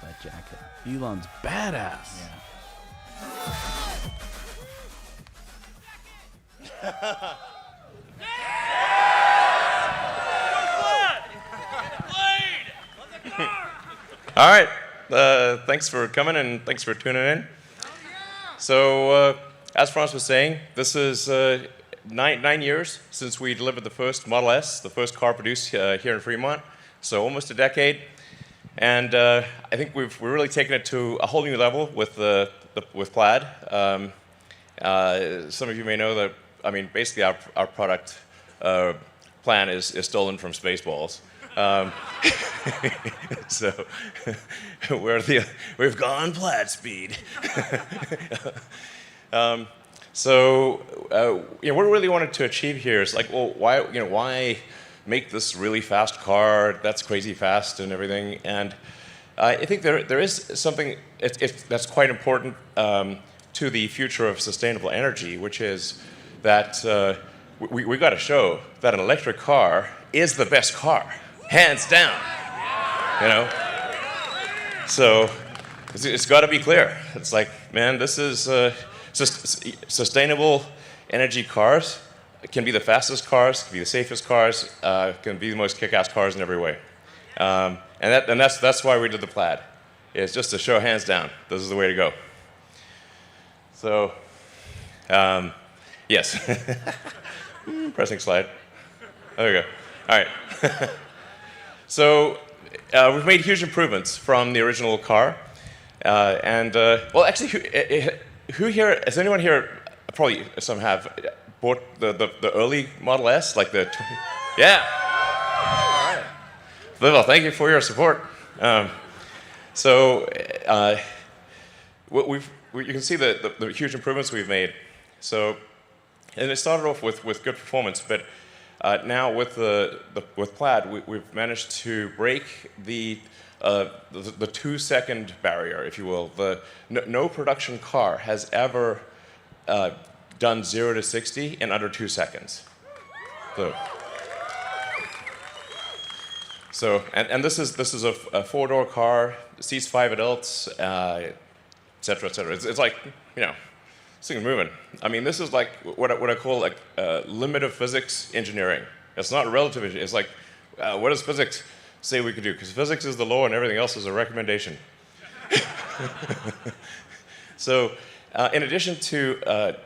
That jacket. Elon's badass. Yeah. All right. Thanks for coming and thanks for tuning in. So, as Franz was saying, this is 9 years since we delivered the first Model S, the first car produced here in Fremont. So almost a decade. And I think we're really taken it to a whole new level with Plaid. Some of you may know that, I mean, basically our product plan is stolen from Spaceballs. So we've gone Plaid speed. So what we really wanted to achieve here is like, well, why make this really fast car that's crazy fast and everything? And I think there is something that's quite important to the future of sustainable energy, which is that we got to show that an electric car is the best car, hands down. You know, so it's got to be clear. It's like, man, this is sustainable energy cars. It can be the fastest cars, can be the safest cars, can be the most kick-ass cars in every way. And that's why we did the Plaid. It's just to show hands down, this is the way to go. So, yes. Pressing slide. There we go. All right. So, we've made huge improvements from the original car. Well, actually, who here, has anyone here, probably some have, bought the early Model S, like the, yeah. All right. Well, thank you for your support. You can see the huge improvements we've made. So, and it started off with good performance, but Now with with Plaid, we've managed to break the 2-second barrier, if you will. No production car has ever done 0 to 60 in under 2 seconds. And this is a 4-door car, seats 5 adults, et cetera, et cetera. It's like, you know, this thing's moving. I mean, this is like what I call like limit of physics engineering. It's not relative engineering. It's like, what does physics say we can do? Because physics is the law and everything else is a recommendation. So, in addition to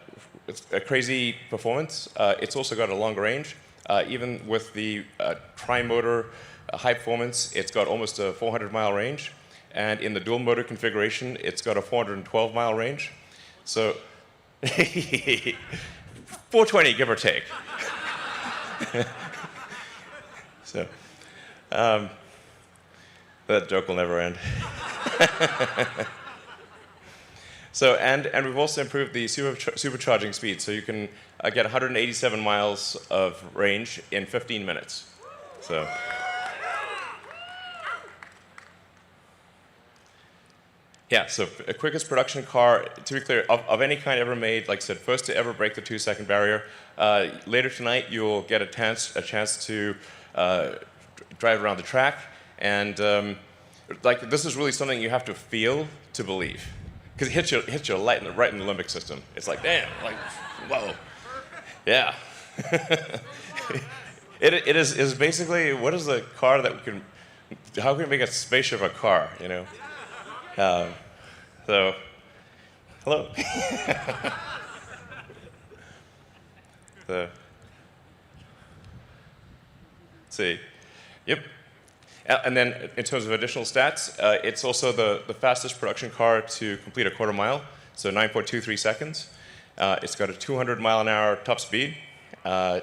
a crazy performance, it's also got a longer range. Even with the tri-motor high performance, it's got almost a 400-mile range. And in the dual motor configuration, it's got a 412-mile range. So 420, give or take. So that joke will never end. So and we've also improved the supercharging speed, so you can get 187 miles of range in 15 minutes. So. Yeah, so quickest production car, to be clear, of any kind ever made, like I said, first to ever break the 2-second barrier. Later tonight, you'll get a chance to drive around the track, and like this is really something you have to feel to believe, because it hits you right in the limbic system. It's like, damn, like, whoa, yeah. It is basically, what is the car that we can, how can we make a spaceship a car, you know? So, hello. Let's see. Yep. And then in terms of additional stats, it's also the fastest production car to complete a quarter mile, so 9.23 seconds. It's got a 200-mile-an-hour top speed, over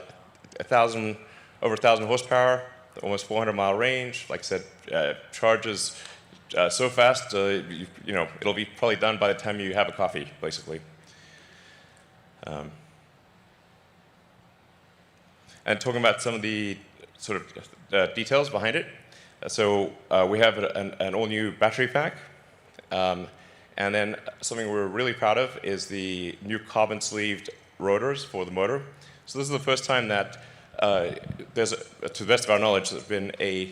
1,000 horsepower, almost 400-mile range. Like I said, charges so fast, you know, it'll be probably done by the time you have a coffee, basically. And talking about some of the sort of details behind it. So we have an all-new battery pack. And then something we're really proud of is the new carbon-sleeved rotors for the motor. So this is the first time that there's, to the best of our knowledge, there's been a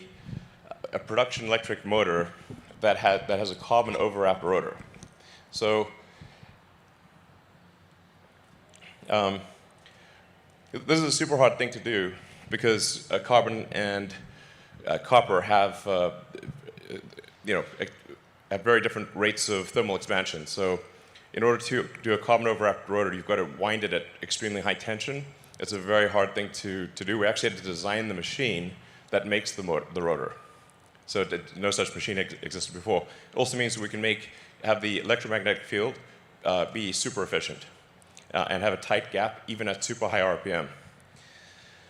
production electric motor that has a carbon overwrapped rotor. So this is a super hard thing to do because carbon and copper have have very different rates of thermal expansion. So in order to do a carbon overwrapped rotor, you've got to wind it at extremely high tension. It's a very hard thing to do. We actually had to design the machine that makes the rotor. So no such machine existed before. It also means we can have the electromagnetic field be super efficient and have a tight gap even at super high RPM.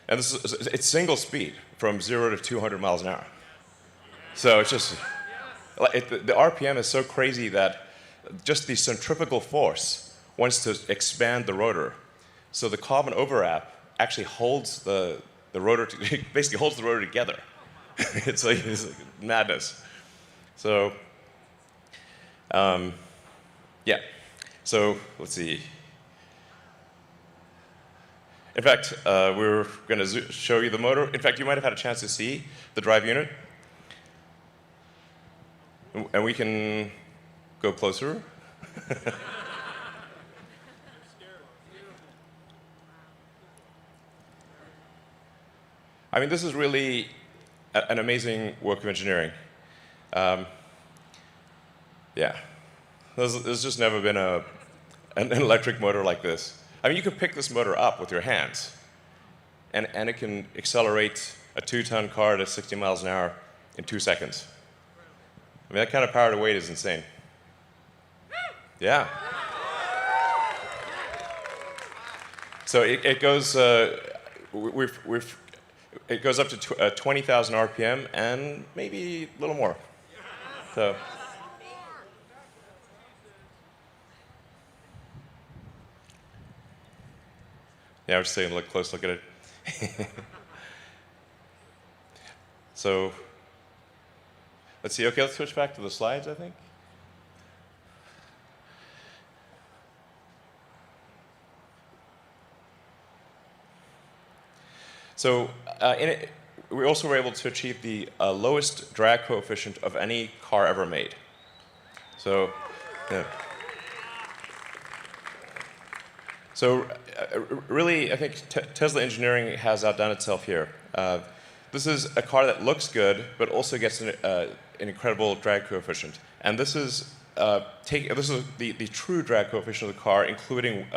And it's single speed from 0 to 200 miles an hour. So it's just, the RPM is so crazy that just the centrifugal force wants to expand the rotor. So the carbon overwrap actually holds the rotor, basically holds the rotor together. It's like madness. So, yeah. So let's see. In fact, we're going to show you the motor. In fact, you might have had a chance to see the drive unit. And we can go closer. I mean, this is really an amazing work of engineering. Yeah. There's just never been an electric motor like this. I mean, you can pick this motor up with your hands, and it can accelerate a 2-ton car to 60 miles an hour in 2 seconds. I mean, that kind of power to weight is insane. Yeah. So it goes, it goes up to 20,000 RPM and maybe a little more. So. Yeah, we're just taking a close look at it. So let's see. Okay, let's switch back to the slides, I think. So we also were able to achieve the lowest drag coefficient of any car ever made. So, yeah. So really, I think Tesla engineering has outdone itself here. This is a car that looks good, but also gets an incredible drag coefficient. And this is the true drag coefficient of the car, including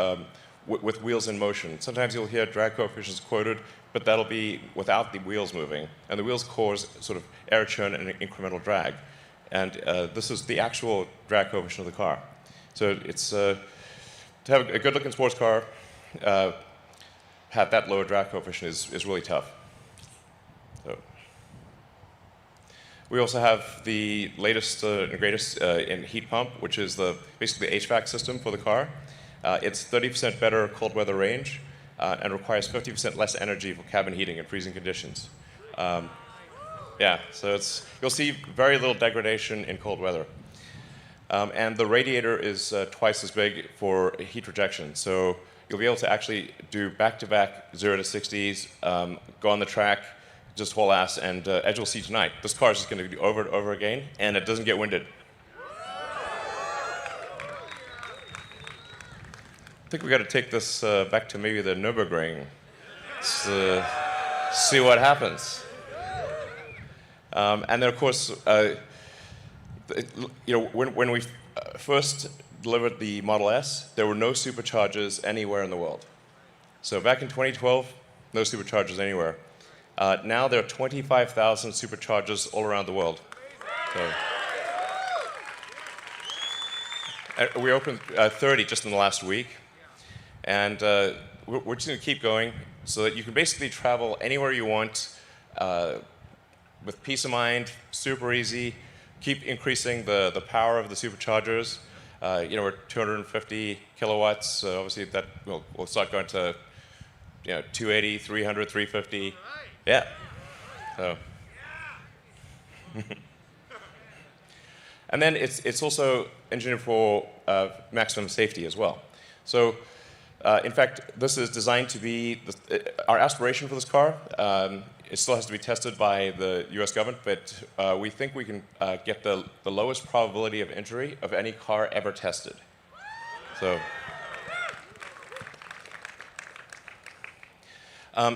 with wheels in motion. Sometimes you'll hear drag coefficients quoted, but that'll be without the wheels moving. And the wheels cause sort of air churn and incremental drag. And this is the actual drag coefficient of the car. So it's to have a good-looking sports car, have that lower drag coefficient is really tough. So we also have the latest and greatest in heat pump, which is basically the HVAC system for the car. It's 30% better cold weather range and requires 50% less energy for cabin heating in freezing conditions. Yeah, so you'll see very little degradation in cold weather. And the radiator is twice as big for heat rejection. So you'll be able to actually do back-to-back 0 to 60s, go on the track, just haul ass, and as you'll see tonight, this car is just going to do over and over again, and it doesn't get winded. I think we got to take this back to maybe the Nürburgring. See what happens. And then, of course, when we first delivered the Model S, there were no superchargers anywhere in the world. So back in 2012, no superchargers anywhere. Now there are 25,000 superchargers all around the world. So, we opened 30 just in the last week. And we're just going to keep going so that you can basically travel anywhere you want with peace of mind, super easy. Keep increasing the power of the superchargers. We're 250 kilowatts. Obviously, that we'll start going to 280, 300, 350. Yeah. So. And then it's also engineered for maximum safety as well. So, in fact, this is designed to be our aspiration for this car. It still has to be tested by the U.S. government, but we think we can get the lowest probability of injury of any car ever tested. So,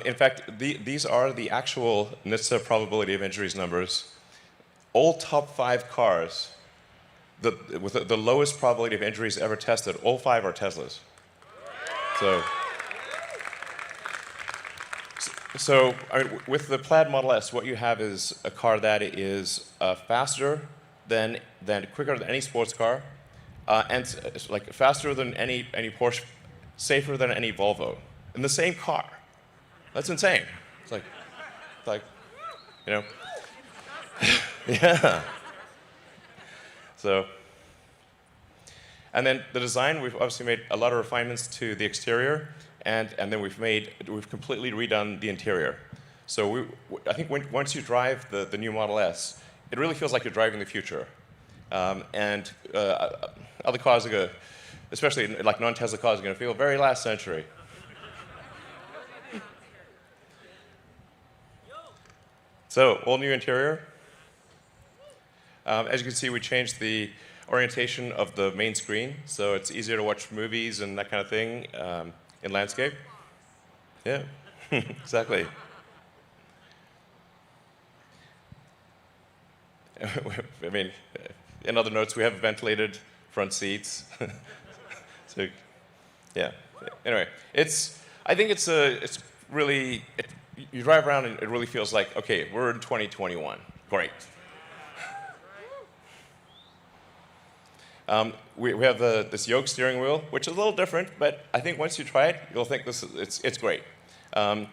in fact, these are the actual NHTSA probability of injuries numbers. All top 5 cars with the lowest probability of injuries ever tested, all 5 are Teslas. So I mean, with the Plaid Model S, what you have is a car that is faster quicker than any sports car, and like faster than any Porsche, safer than any Volvo, in the same car. That's insane. It's like, yeah. So, and then the design, we've obviously made a lot of refinements to the exterior, and then we've completely redone the interior. So I think once you drive the new Model S, it really feels like you're driving the future. And other cars are going to, especially like non-Tesla cars, are going to feel very last century. So, all new interior. As you can see, we changed the orientation of the main screen, so it's easier to watch movies and that kind of thing in landscape. Yeah, exactly. I mean, in other notes, we have ventilated front seats. So, yeah. Anyway, I think it's really. You drive around and it really feels like, okay, we're in 2021. Great. We have this yoke steering wheel, which is a little different, but I think once you try it, you'll think it's great. The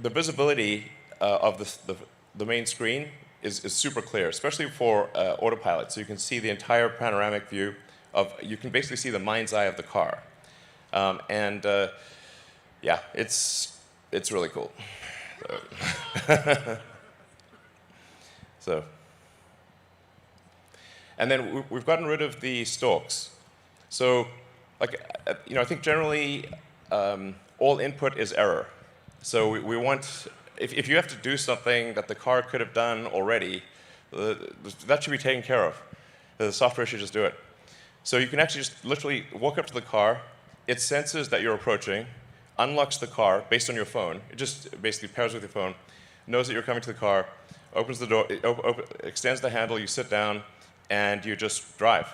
visibility of the main screen is super clear, especially for autopilot. So you can see the entire panoramic view you can basically see the mind's eye of the car. Yeah, it's really cool. So. So, and then we've gotten rid of the stalks. So, like, I think generally all input is error. So we want, if you have to do something that the car could have done already, that should be taken care of. The software should just do it. So you can actually just literally walk up to the car, it senses that you're approaching, unlocks the car based on your phone. It just basically pairs with your phone, knows that you're coming to the car, opens the door, extends the handle, you sit down, and you just drive.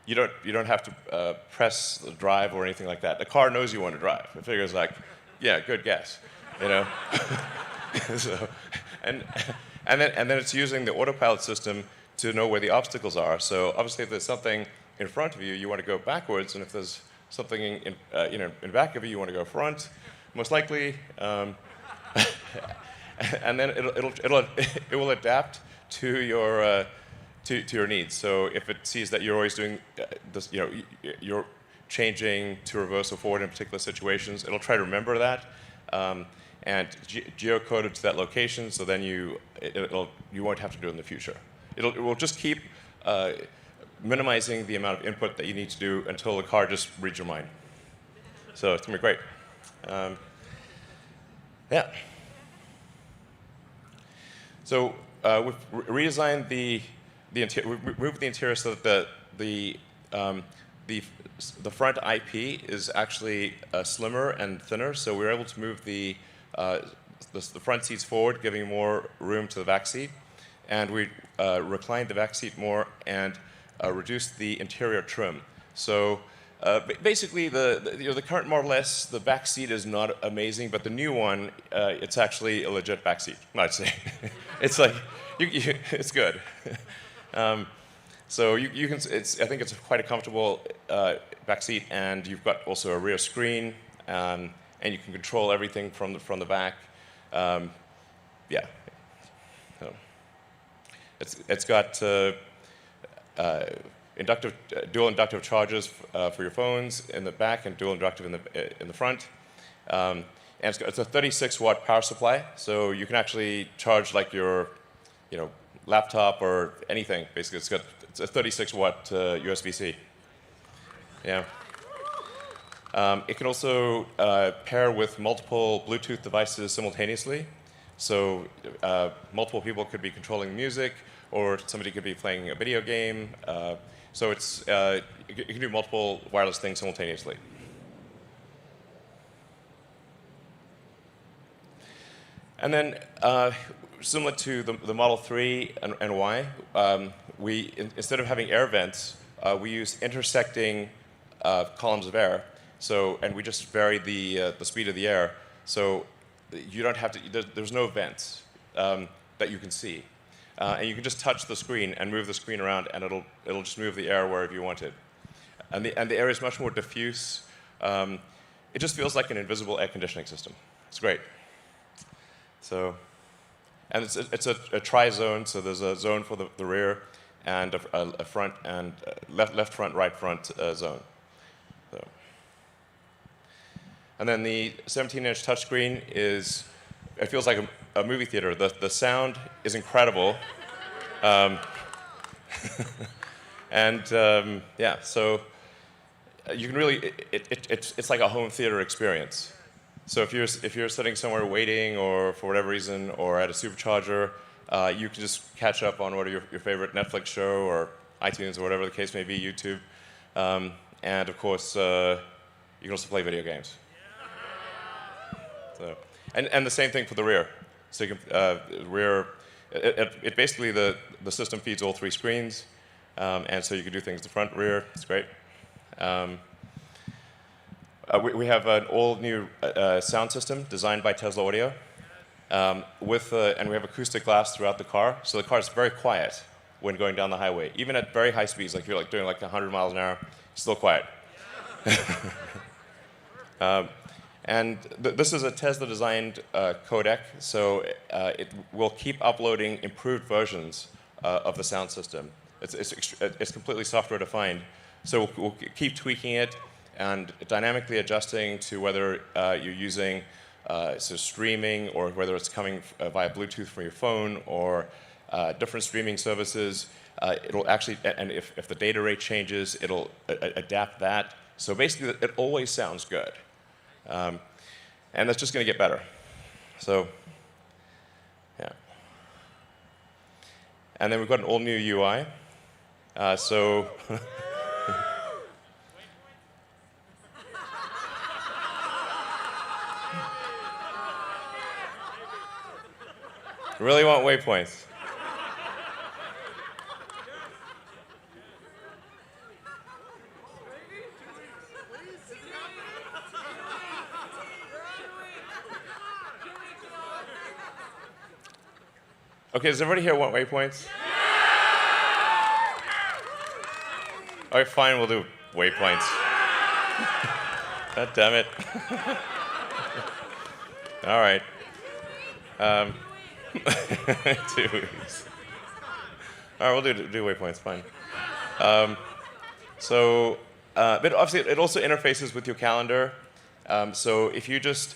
You don't have to press the drive or anything like that. The car knows you want to drive. It figures like, yeah, good guess, you know. So, and then it's using the autopilot system to know where the obstacles are. So obviously, if there's something in front of you, you want to go backwards, and if there's something in back of you, you want to go front, most likely. And then it will adapt to your to your needs. So if it sees that you're always doing this, you're changing to reverse or forward in particular situations, it'll try to remember that and geocode it to that location. So then you won't have to do it in the future. It will just keep minimizing the amount of input that you need to do until the car just reads your mind. So it's gonna be great. Yeah. So we've redesigned the interior. We moved the interior so that the front IP is actually slimmer and thinner. So we were able to move the front seats forward, giving more room to the back seat, and we reclined the back seat more and reduced the interior trim. So basically, the current Model S, the back seat is not amazing, but the new one, it's actually a legit back seat. I'd say, it's like, it's good. So you can, I think it's quite a comfortable back seat, and you've got also a rear screen, and you can control everything from the back. Yeah. So it's got dual inductive chargers for your phones in the back and dual inductive in the front. And it's a 36-watt power supply, so you can actually charge like your laptop or anything. Basically, it's a 36-watt USB-C. Yeah. It can also pair with multiple Bluetooth devices simultaneously. So multiple people could be controlling music, or somebody could be playing a video game. So it's you can do multiple wireless things simultaneously. And then, similar to the Model 3 and Y, instead of having air vents, we use intersecting columns of air. And we just vary the speed of the air. So you don't have to. There's no vents that you can see. And you can just touch the screen and move the screen around, and it'll just move the air wherever you want it. And the air is much more diffuse. It just feels like an invisible air conditioning system. It's great. So, and it's a tri-zone. So there's a zone for the rear, and a front and left front, right front zone. So. And then the 17-inch touchscreen it feels like a movie theater. The sound is incredible. Yeah, so you can really, it's like a home theater experience. So if you're sitting somewhere waiting, or for whatever reason, or at a supercharger, you can just catch up on what are your favorite Netflix show, or iTunes, or whatever the case may be, YouTube. And of course, you can also play video games. So, and the same thing for the rear. So you can, rear, it basically, the system feeds all three screens, and so you can do things the front, rear. It's great. We have an all-new sound system designed by Tesla Audio, and we have acoustic glass throughout the car, so the car is very quiet when going down the highway, even at very high speeds, like you're doing 100 miles an hour, it's still quiet. And this is a Tesla-designed codec, so it will keep uploading improved versions of the sound system. It's completely software-defined, so we'll keep tweaking it and dynamically adjusting to whether you're using so streaming, or whether it's coming via Bluetooth from your phone, or different streaming services. It'll actually, and if the data rate changes, it'll adapt that. So basically, it always sounds good. And that's just going to get better. So, yeah. And then we've got an all-new UI. So really want waypoints. Okay, does everybody here want waypoints? All right, fine, we'll do waypoints. God damn it. All right. 2 weeks. All right, we'll do waypoints, fine. But obviously, it also interfaces with your calendar. So if you just,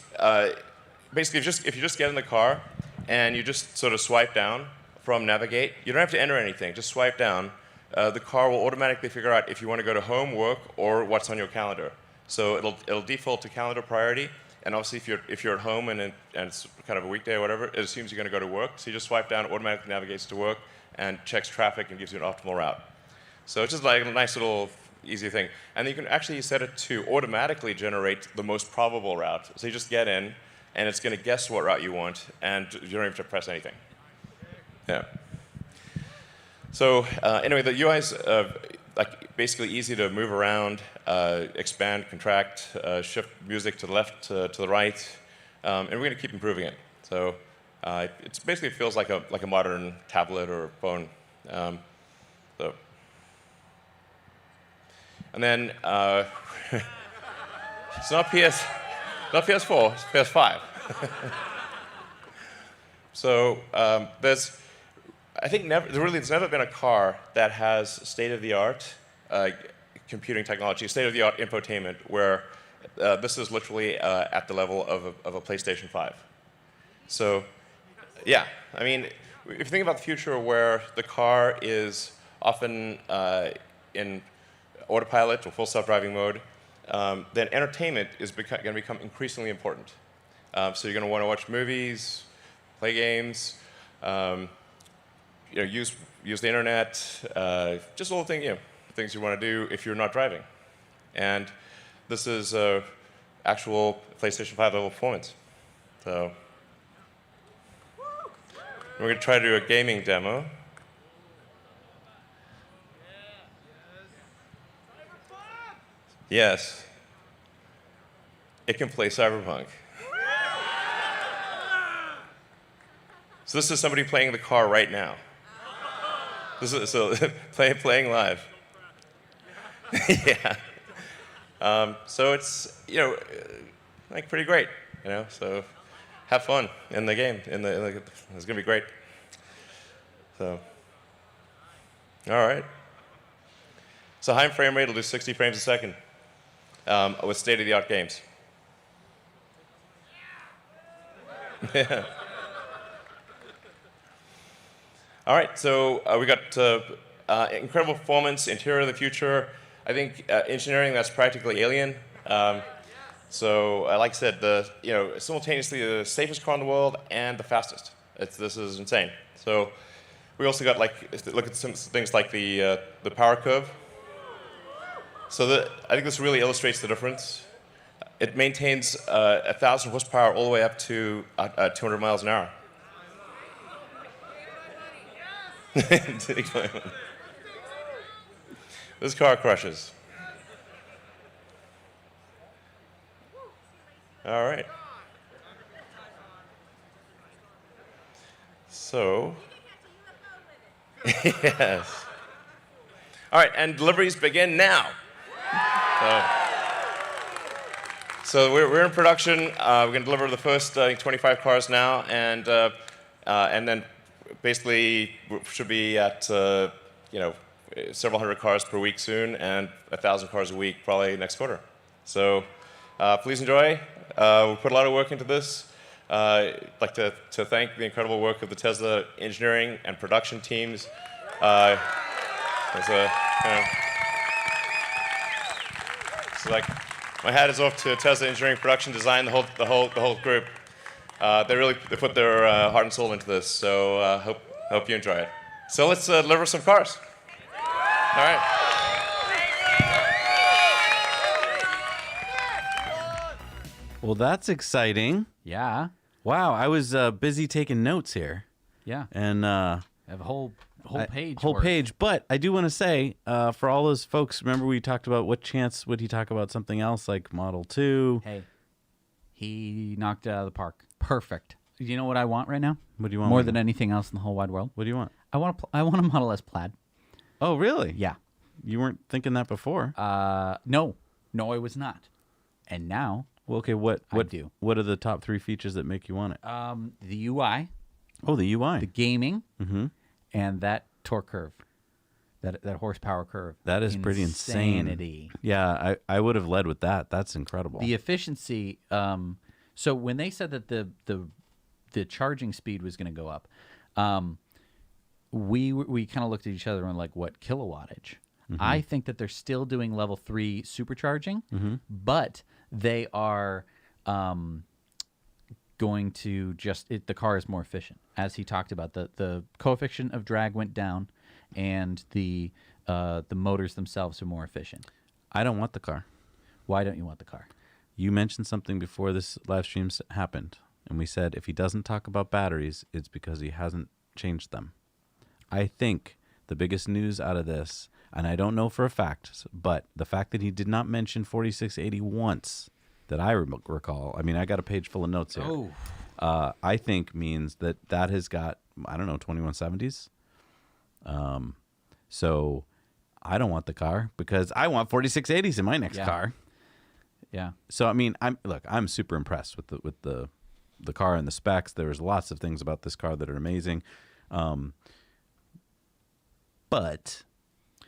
basically, if you just get in the car and you just sort of swipe down from Navigate, you don't have to enter anything, just swipe down. The car will automatically figure out if you want to go to home, work, or what's on your calendar. So it'll default to calendar priority, and obviously if you're at home and it's kind of a weekday or whatever, it assumes you're going to go to work. So you just swipe down, it automatically navigates to work, and checks traffic and gives you an optimal route. So it's just like a nice little easy thing. And you can actually set it to automatically generate the most probable route. So you just get in, and it's going to guess what route you want, and you don't have to press anything. Yeah. So anyway, the UI is like basically easy to move around, expand, contract, shift music to the left, to the right, and we're going to keep improving it. So it basically feels like a modern tablet or phone. And then it's not PS4, it's PS5. So I think there's never been a car that has state-of-the-art computing technology, state-of-the-art infotainment, where this is literally at the level of a PlayStation 5. So, yeah, I mean, if you think about the future where the car is often in autopilot or full self-driving mode, then entertainment is going to become increasingly important. So you're going to want to watch movies, play games, use the internet, just all the things you want to do if you're not driving. And this is actual PlayStation 5 level performance. So we're going to try to do a gaming demo. Yes, it can play Cyberpunk. So this is somebody playing the car right now. This is playing live. Yeah. So it's like pretty great, So have fun in the game. It's gonna be great. So, all right. So high frame rate will do 60 frames a second with state-of-the-art games. Yeah. All right, so we got incredible performance, interior of the future. I think engineering that's practically alien. So, like I said, simultaneously the safest car in the world and the fastest. This is insane. So, we also got look at some things like the power curve. So, I think this really illustrates the difference. It maintains 1,000 horsepower all the way up to 200 miles an hour. This car crushes. All right. So, yes. All right, and deliveries begin now. So we're in production. We're going to deliver the first 25 cars now, and then basically should be at several hundred cars per week soon, and 1,000 cars a week probably next quarter. So please enjoy. We put a lot of work into this. I'd like to thank the incredible work of the Tesla engineering and production teams. So like, my hat is off to Tesla engineering, production, design, the whole group. They put their heart and soul into this. So hope you enjoy it. So let's deliver some cars. All right. Well, that's exciting. Yeah. Wow, I was busy taking notes here. Yeah. And I have a whole page. Whole worth. page. But I do want to say, for all those folks, remember we talked about what chance would he talk about something else like Model 2? Hey, he knocked it out of the park. Perfect. You know what I want right now? What do you want? More than anything else in the whole wide world? What do you want? I want a Model S Plaid. Oh, really? Yeah. You weren't thinking that before? No, I was not. And now, Well, okay, what do. What are the top 3 features that make you want it? the UI, Oh, the UI. the gaming, and that torque curve, that horsepower curve. That is pretty insane. Insanity. Yeah, I would have led with that. That's incredible. The efficiency. So when they said that the charging speed was going to go up, we kind of looked at each other and like, what kilowattage? I think that they're still doing level 3 supercharging, but they are going to the car is more efficient. As he talked about, the coefficient of drag went down, and the motors themselves are more efficient. I don't want the car. Why don't you want the car? You mentioned something before this live stream happened, and we said if he doesn't talk about batteries, it's because he hasn't changed them. I think the biggest news out of this, and I don't know for a fact, but the fact that he did not mention 4680 once that I recall, I mean, I got a page full of notes here. I think means that has got, I don't know, 2170s. So I don't want the car because I want 4680s in my next car. Yeah. So I mean, I'm super impressed with the car and the specs. There's lots of things about this car that are amazing. But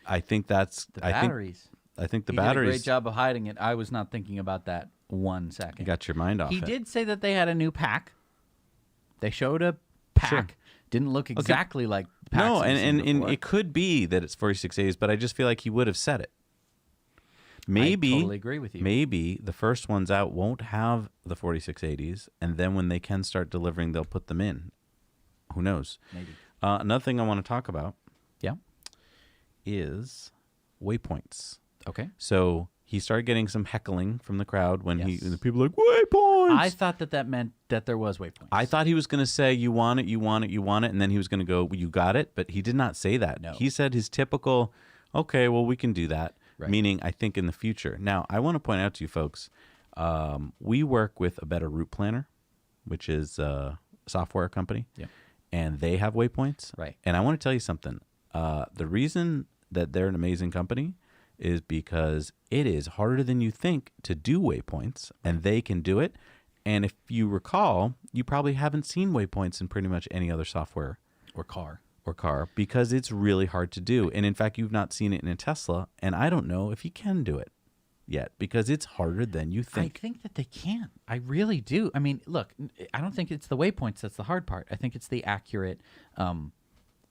I think that's The batteries. I think the He batteries. did a great job of hiding it. I was not thinking about that 1 second. You got your mind off He it. did say that they had a new pack. They showed a pack. Sure. Didn't look exactly like the packs No, we've seen and before. it could be that it's 4680s, but I just feel like he would have said it. Maybe I totally agree with you. Maybe the first ones out won't have the 4680s, and then when they can start delivering, they'll put them in. Who knows? Maybe. Another thing I want to talk about Yeah. is waypoints. Okay. So he started getting some heckling from the crowd when Yes. the people were like, waypoints! I thought that meant that there was waypoints. I thought he was going to say, you want it, you want it, you want it, and then he was going to go, you got it, but he did not say that. No. He said his typical, okay, well, we can do that, Right. meaning I think in the future. Now, I want to point out to you folks, we work with a Better Route Planner, which is a software company, Yeah. and they have waypoints. Right. And I want to tell you something. The reason that they're an amazing company is because it is harder than you think to do waypoints, and they can do it. And if you recall, you probably haven't seen waypoints in pretty much any other software Or car. because it's really hard to do. And in fact, you've not seen it in a Tesla, and I don't know if you can do it yet because it's harder than you think. I think that they can. I really do. I mean, look, I don't think it's the waypoints that's the hard part. I think it's the accurate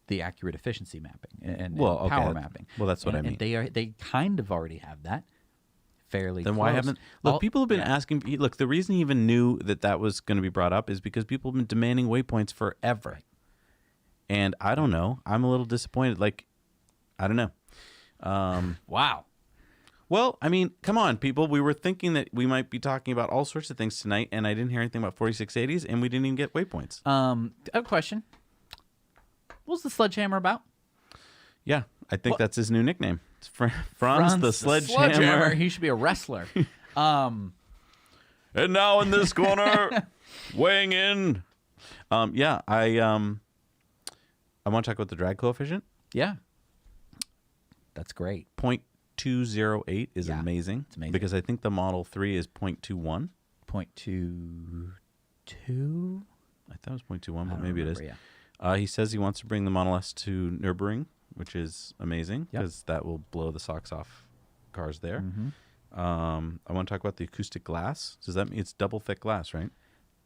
efficiency mapping and power mapping. Well, that's what I mean. And they kind of already have that fairly Then close. why haven't people have been asking? Look, the reason he even knew that was going to be brought up is because people have been demanding waypoints forever. Right. And I don't know. I'm a little disappointed. Like, I don't know. Wow. Well, I mean, come on, people. We were thinking that we might be talking about all sorts of things tonight, and I didn't hear anything about 4680s, and we didn't even get waypoints. I have a question. What's the sledgehammer about? Yeah, I think that's his new nickname. It's Franz the Sledgehammer. He should be a wrestler. And now in this corner, weighing in. Yeah, I want to talk about the drag coefficient. Yeah. That's great. 0.208 is Yeah, amazing. it's amazing. Because I think the Model 3 is 0.21. 0.22. I thought it was 0.21, but maybe it is. Yeah. He says he wants to bring the Model S to Nürburgring, which is amazing Yep. because that will blow the socks off cars there. I want to talk about the acoustic glass. Does that mean it's double thick glass, right?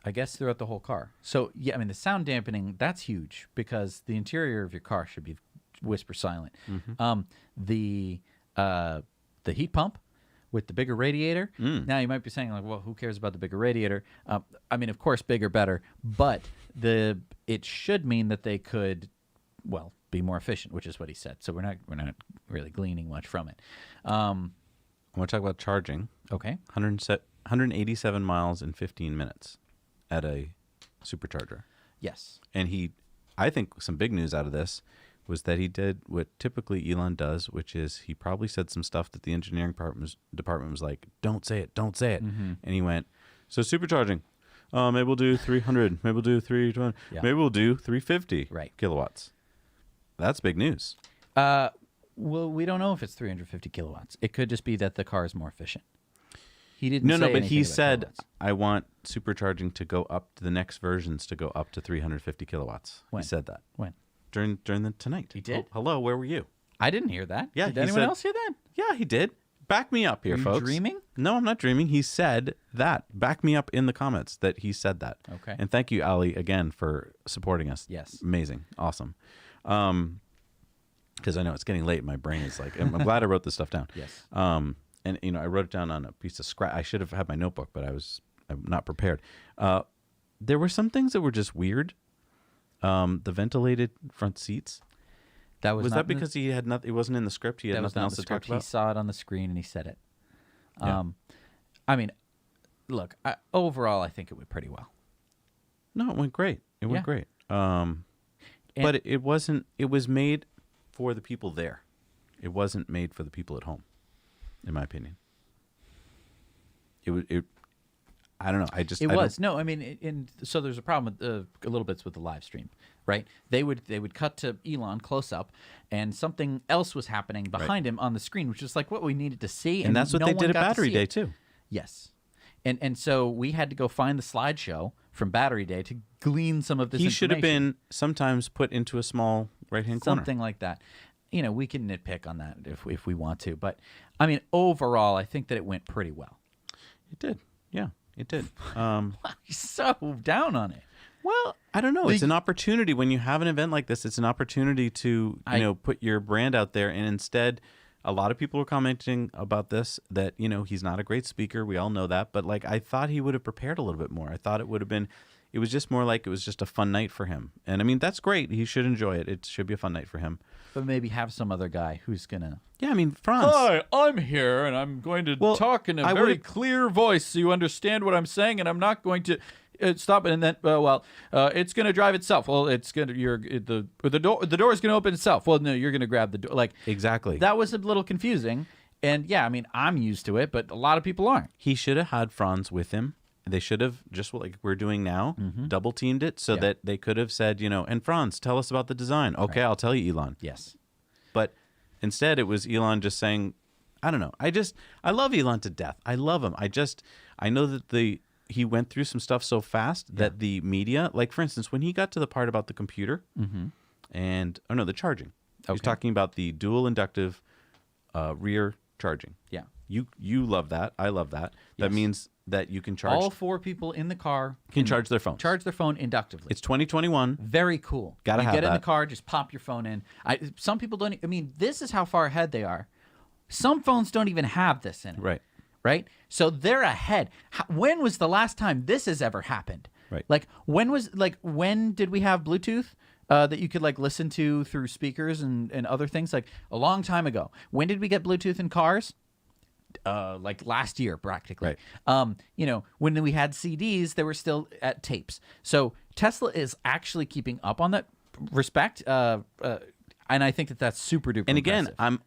I guess throughout the whole car. So yeah, I mean the sound dampening, that's huge because the interior of your car should be whisper silent. The heat pump with the bigger radiator. Now you might be saying like, well, who cares about the bigger radiator? I mean, of course, bigger better, but it should mean that they could, well, be more efficient, which is what he said. So we're not really gleaning much from it. I want to talk about charging. Okay. 187 miles in 15 minutes at a supercharger. Yes. And I think some big news out of this was that he did what typically Elon does, which is he probably said some stuff that the engineering department was like, don't say it. And he went, so supercharging, maybe we'll do 300, maybe we'll do 320, maybe we'll do 350 kilowatts. That's big news. Well, we don't know if it's 350 kilowatts. It could just be that the car is more efficient. He didn't. No, but he anything said, kilowatts. I want supercharging to go up to the next versions to go up to 350 kilowatts. When? He said that. When? During the tonight. He did? Oh, hello, where were you? I didn't hear that. Yeah, Did he anyone said- else hear that? Yeah, he did. Back me up here, Are you folks. dreaming? No, I'm not dreaming. He said that. Back me up in the comments that he said that. Okay. And thank you, Ali, again for supporting us. Yes. Amazing. Awesome. Because I know it's getting late. My brain is like, I'm glad I wrote this stuff down. Yes. And I wrote it down on a piece of scrap. I should have had my notebook, but I'm not prepared. There were some things that were just weird. The ventilated front seats. That Was not that in the- because he had nothing? It wasn't in the script. He had that was nothing not else the to talk script. He about. saw it on the screen and he said it. Yeah. I mean, look. Overall, I think it went pretty well. No, it went great. It went Yeah. great. But it wasn't. It was made for the people there. It wasn't made for the people at home, in my opinion. It. I don't know. I was no. I mean, so there's a problem with a little bit with the live stream, right? They would cut to Elon close up, and something else was happening behind him on the screen, which is like what we needed to see. And that's what no they one did at got to Battery see Day it. too. Yes, and so we had to go find the slideshow from Battery Day to glean some of this. He should have information. been sometimes put into a small right-hand corner. Something like that. You know, we can nitpick on that if we want to, but I mean, overall, I think that it went pretty well. It did. Yeah, it did. He's so down on it. Well, I don't know. It's an opportunity when you have an event like this. It's an opportunity to put your brand out there, and instead, a lot of people were commenting about this that he's not a great speaker. We all know that, but like I thought he would have prepared a little bit more. I thought it would have been. It was just more like it was just a fun night for him, and I mean that's great. He should enjoy it. It should be a fun night for him. But maybe have some other guy who's gonna. Yeah, I mean Franz. Hi, I'm here, and I'm going to talk in a very clear voice so you understand what I'm saying, and I'm not going to stop it. And then, it's going to drive itself. Well, it's going to the door is going to open itself. Well, no, you're going to grab the door. Like exactly. That was a little confusing, and yeah, I mean, I'm used to it, but a lot of people aren't. He should have had Franz with him. They should have, just like we're doing now, double teamed it so that they could have said, and Franz, tell us about the design. Okay, I'll tell you, Elon. Yes. But instead, it was Elon just saying, I don't know. I love Elon to death. I love him. I know that he went through some stuff so fast that the media, like for instance, when he got to the part about the computer the charging. He was talking about the dual inductive rear charging. Yeah. You love that. I love that. That means that you can charge. All four people in the car can charge their phone. Charge their phone inductively. It's 2021. Very cool. Gotta have get in that. the car, just pop your phone in. Some people don't. I mean, this is how far ahead they are. Some phones don't even have this in it. Right. Right. So they're ahead. When was the last time this has ever happened? Right. Like when did we have Bluetooth? That you could like listen to through speakers and other things, like a long time ago. When did we get Bluetooth in cars? Like last year, practically. Right. When we had CDs, they were still at tapes. So Tesla is actually keeping up on that respect, and I think that that's super duper. And again, impressive. I'm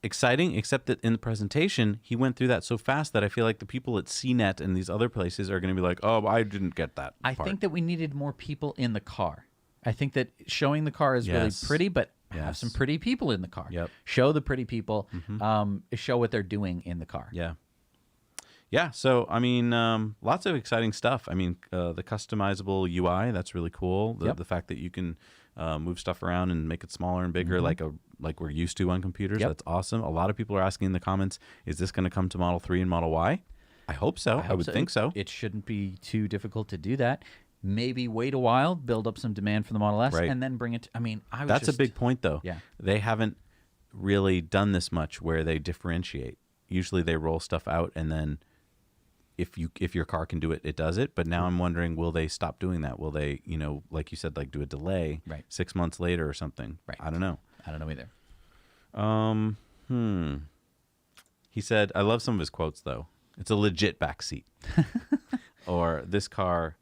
exciting, except that in the presentation, he went through that so fast that I feel like the people at CNET and these other places are going to be like, "Oh, I didn't get that." I think that we needed more people in the car. I think that showing the car is really pretty, but have some pretty people in the car. Yep. Show the pretty people. Show what they're doing in the car. Yeah. Yeah, so I mean, lots of exciting stuff. I mean, the customizable UI, that's really cool. The fact that you can move stuff around and make it smaller and bigger, like we're used to on computers. That's awesome. A lot of people are asking in the comments, is this going to come to Model 3 and Model Y? I hope so. I would think so. It shouldn't be too difficult to do that. Maybe wait a while, build up some demand for the Model S, and then bring it to, I mean, That's a big point, though. Yeah. They haven't really done this much where they differentiate. Usually they roll stuff out, and then if your car can do it, it does it. But now I'm wondering, will they stop doing that? Will they, like you said, like do a delay 6 months later or something? Right. I don't know. I don't know either. He said, I love some of his quotes, though. It's a legit backseat. Or this car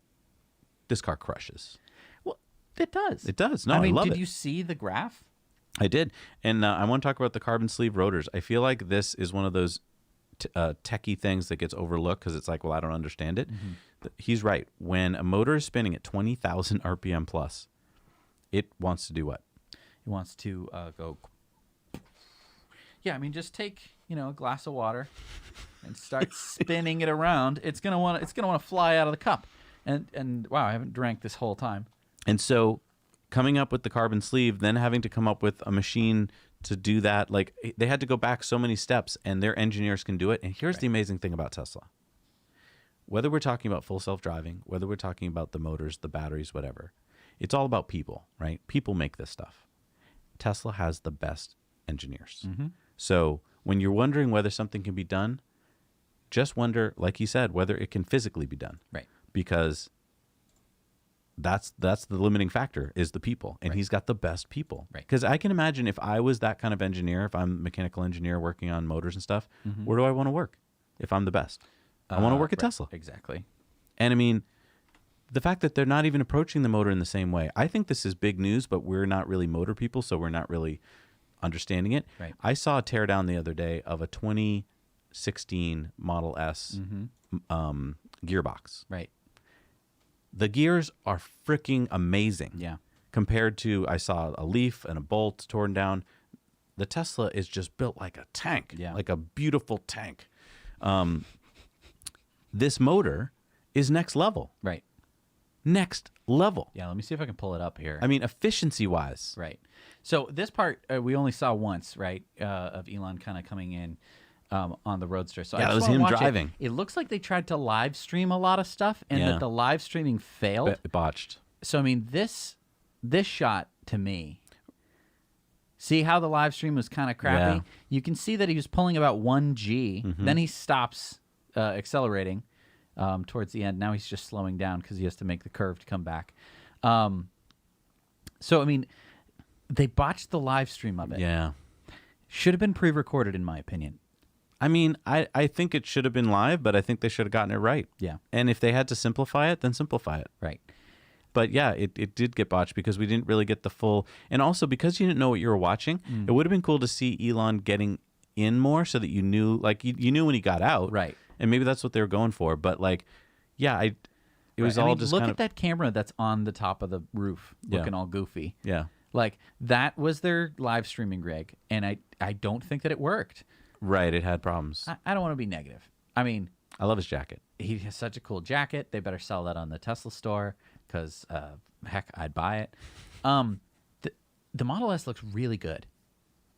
crushes. Well, it does. It does. No, I mean, love it. did you see the graph? I did. And I want to talk about the carbon sleeve rotors. I feel like this is one of those techie things that gets overlooked because it's like, well, I don't understand it. He's right. When a motor is spinning at 20,000 RPM plus, it wants to do what? It wants to go. Yeah, I mean, just take a glass of water and start spinning it around. It's gonna want to fly out of the cup. And wow, I haven't drank this whole time. And so, coming up with the carbon sleeve, then having to come up with a machine to do that, like they had to go back so many steps, and their engineers can do it. And here's the amazing thing about Tesla. Whether we're talking about full self-driving, whether we're talking about the motors, the batteries, whatever, it's all about people, right? People make this stuff. Tesla has the best engineers. So when you're wondering whether something can be done, just wonder, like he said, whether it can physically be done. Right. Because that's the limiting factor is the people, and he's got the best people. Right. Because I can imagine if I was that kind of engineer, if I'm a mechanical engineer working on motors and stuff, where do I want to work? If I'm the best, I want to work at Tesla. Exactly. And I mean, the fact that they're not even approaching the motor in the same way, I think this is big news. But we're not really motor people, so we're not really understanding it. Right. I saw a teardown the other day of a 2016 Model S gearbox. Right. The gears are freaking amazing. Yeah. Compared to, I saw a leaf and a bolt torn down. The Tesla is just built like a tank. Yeah. Like a beautiful tank. This motor is next level. Right. Next level. Yeah, let me see if I can pull it up here. I mean, efficiency-wise. Right. So this part we only saw once, right, of Elon kind of coming in on the Roadster. So Yeah, I that just was wanna him watch driving. It looks like they tried to live stream a lot of stuff, and that the live streaming failed. Botched. So I mean, this shot to me. See how the live stream was kind of crappy? Yeah. You can see that he was pulling about 1G. Then he stops accelerating towards the end. Now he's just slowing down because he has to make the curve to come back. So, I mean, they botched the live stream of it. Yeah. Should have been pre-recorded, in my opinion. I mean, I think it should have been live, but I think they should have gotten it right. Yeah. And if they had to simplify it, then simplify it. Right. But yeah, it did get botched because we didn't really get the full, and also because you didn't know what you were watching, it would have been cool to see Elon getting in more so that you knew, like you knew when he got out. Right. And maybe that's what they were going for. But like, yeah, it was all just look kind at that camera that's on the top of the roof looking all goofy. Yeah. Like, that was their live streaming rig, and I don't think that it worked. Right. It had problems. I don't want to be negative. I mean, I love his jacket. he has such a cool jacket. They better sell that on the Tesla store because, heck, I'd buy it. The Model S looks really good.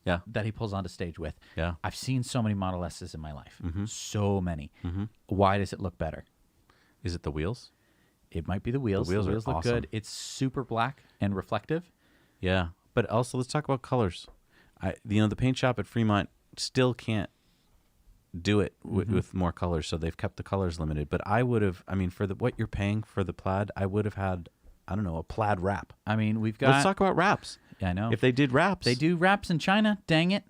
Yeah. That he pulls onto stage with. Yeah. I've seen so many Model S's in my life. So many. Why does it look better? Is it the wheels? It might be the wheels. The wheels are look awesome. good. It's super black and reflective. Yeah. But also, let's talk about colors. The paint shop at Fremont still can't do it with more colors, so they've kept the colors limited. But I would have, for what you're paying for the plaid, I would have had, I don't know, a plaid wrap. I mean, we've got... Let's talk about wraps. Yeah, I know. If they did wraps. They do wraps in China. Dang it.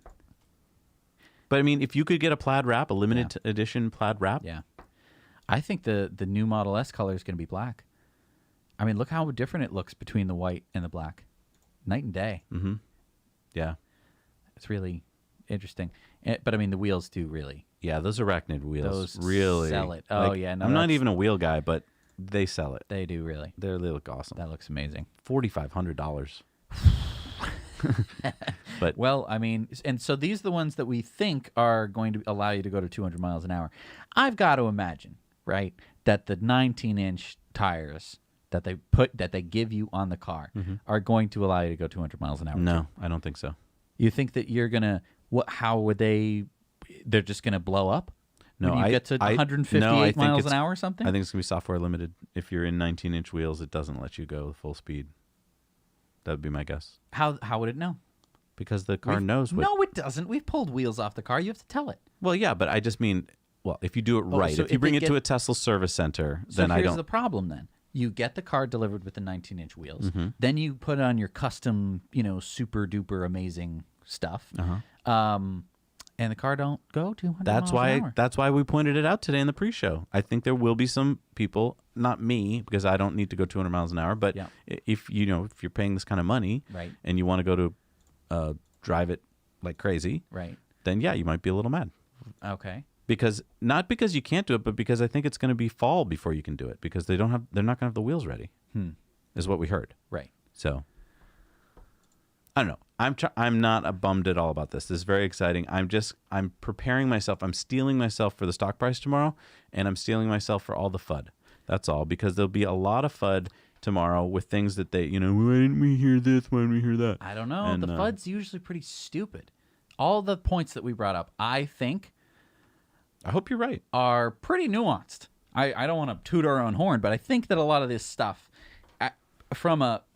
But if you could get a plaid wrap, a limited edition plaid wrap. Yeah. I think the new Model S color is going to be black. I mean, look how different it looks between the white and the black. Night and day. Yeah. It's really interesting. But I mean, the wheels do really. Yeah, those arachnid wheels Those really sell it. Oh, yeah. No, I'm not that's- even a wheel guy, but they sell it. They do really. They look awesome. That looks amazing. $4,500. But well, I mean, and so these are the ones that we think are going to allow you to go to 200 miles an hour. I've got to imagine, right, that the 19-inch tires that they give you on the car are going to allow you to go 200 miles an hour. no, I don't think so. You think that you're gonna? How would they? They're just gonna blow up? No, when you get to 158 miles an hour or something? I think it's going to be software limited. If you're in 19-inch wheels, it doesn't let you go full speed. That would be my guess. How would it know? Because the car knows what... No, it doesn't. We've pulled wheels off the car. You have to tell it. Well, yeah, but I just mean, well, if you do it right, so if you if bring it it to a Tesla service center, So then I here's don't... the problem then. You get the car delivered with the 19-inch wheels. Mm-hmm. Then you put on your custom, super duper amazing stuff. And the car don't go 200 miles an hour. That's why we pointed it out today in the pre-show. I think there will be some people, not me, because I don't need to go 200 miles an hour, but Yeah. if you're paying this kind of money Right. and you want to go to drive it like crazy, Right. then yeah, you might be a little mad. Okay. Because not because you can't do it, but because I think it's going to be fall before you can do it because they're not going to have the wheels ready. Is what we heard. Right. So I don't know. I'm not bummed at all about this. This is very exciting. I'm preparing myself. I'm steeling myself for the stock price tomorrow, and I'm steeling myself for all the FUD. That's all, because there'll be a lot of FUD tomorrow with things that they, why didn't we hear this? Why didn't we hear that? I don't know. And, the FUD's usually pretty stupid. All the points that we brought up, I think, I hope you're right. are pretty nuanced. I don't want to toot our own horn, but I think that a lot of this stuff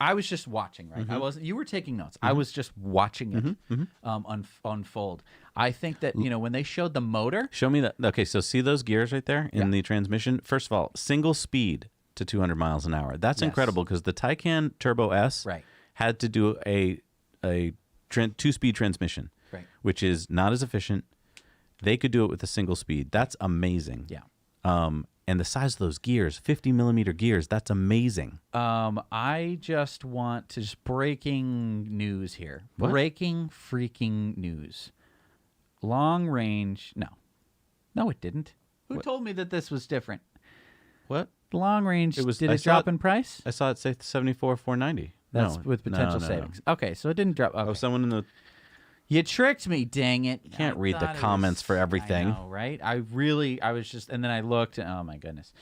I was just watching, right? You were taking notes. I was just watching it unfold. I think that, when they showed the motor. Show me that. Okay, so see those gears right there in the transmission? First of all, single speed to 200 miles an hour. That's incredible because the Taycan Turbo S had to do a two-speed transmission, which is not as efficient. They could do it with a single speed. That's amazing. Yeah. And the size of those gears, 50-millimeter gears, that's amazing. I just want to breaking news here. What? Breaking freaking news. Long range. No, it didn't. Who told me that this was different? What? Long range. It was- Did I it saw drop it- in price? I saw it say 74,490. That's No, with potential no. savings. Okay, so it didn't drop. Okay. Oh, someone in the... You tricked me, dang it. You can't read the comments for everything. I know, right? I was just, and then I looked, and oh my goodness.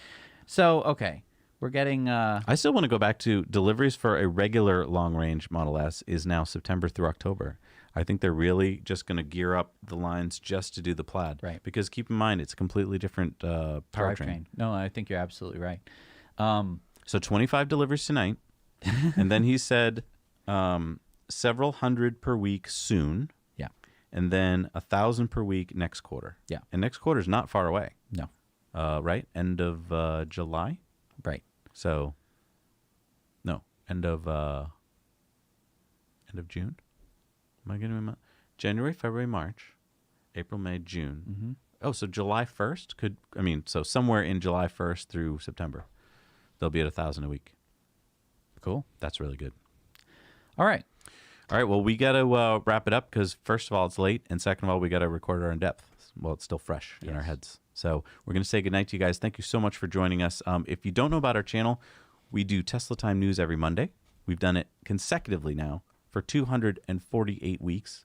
So, okay, we're getting... I still want to go back to deliveries for a regular long-range Model S is now September through October. I think they're really just going to gear up the lines just to do the Plaid. Right. Because keep in mind, it's a completely different powertrain. drivetrain. No, I think you're absolutely right. So 25 deliveries tonight. And then he said several hundred per week soon. Yeah. And then 1,000 per week next quarter. Yeah. And next quarter is not far away. No. Right? End of July? Right. So, no, end of June. Am I getting my January, February, March, April, May, June. Mm-hmm. Oh, so July 1st so somewhere in July 1st through September, they'll be at 1,000 a week. Cool. That's really good. All right. All right. Well, we got to wrap it up because first of all, it's late, and second of all, we got to record our in depth. Well, it's still fresh in our heads. So we're going to say goodnight to you guys. Thank you so much for joining us. If you don't know about our channel, we do Tesla Time News every Monday. We've done it consecutively now for 248 weeks.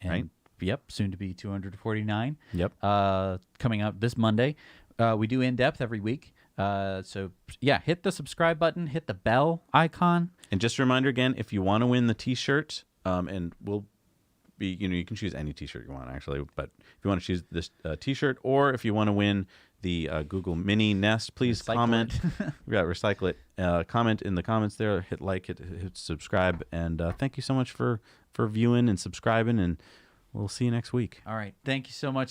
And, right? Yep. Soon to be 249. Yep. Coming up this Monday. We do in depth every week. So yeah, hit the subscribe button, hit the bell icon. And just a reminder again, if you want to win the T-shirt, and we'll be, you can choose any T-shirt you want actually, but if you want to choose this T-shirt, or if you want to win the Google Mini Nest, please comment. Yeah, recycle it. Comment in the comments there. Hit like, hit subscribe, and thank you so much for viewing and subscribing, and we'll see you next week. All right. Thank you so much.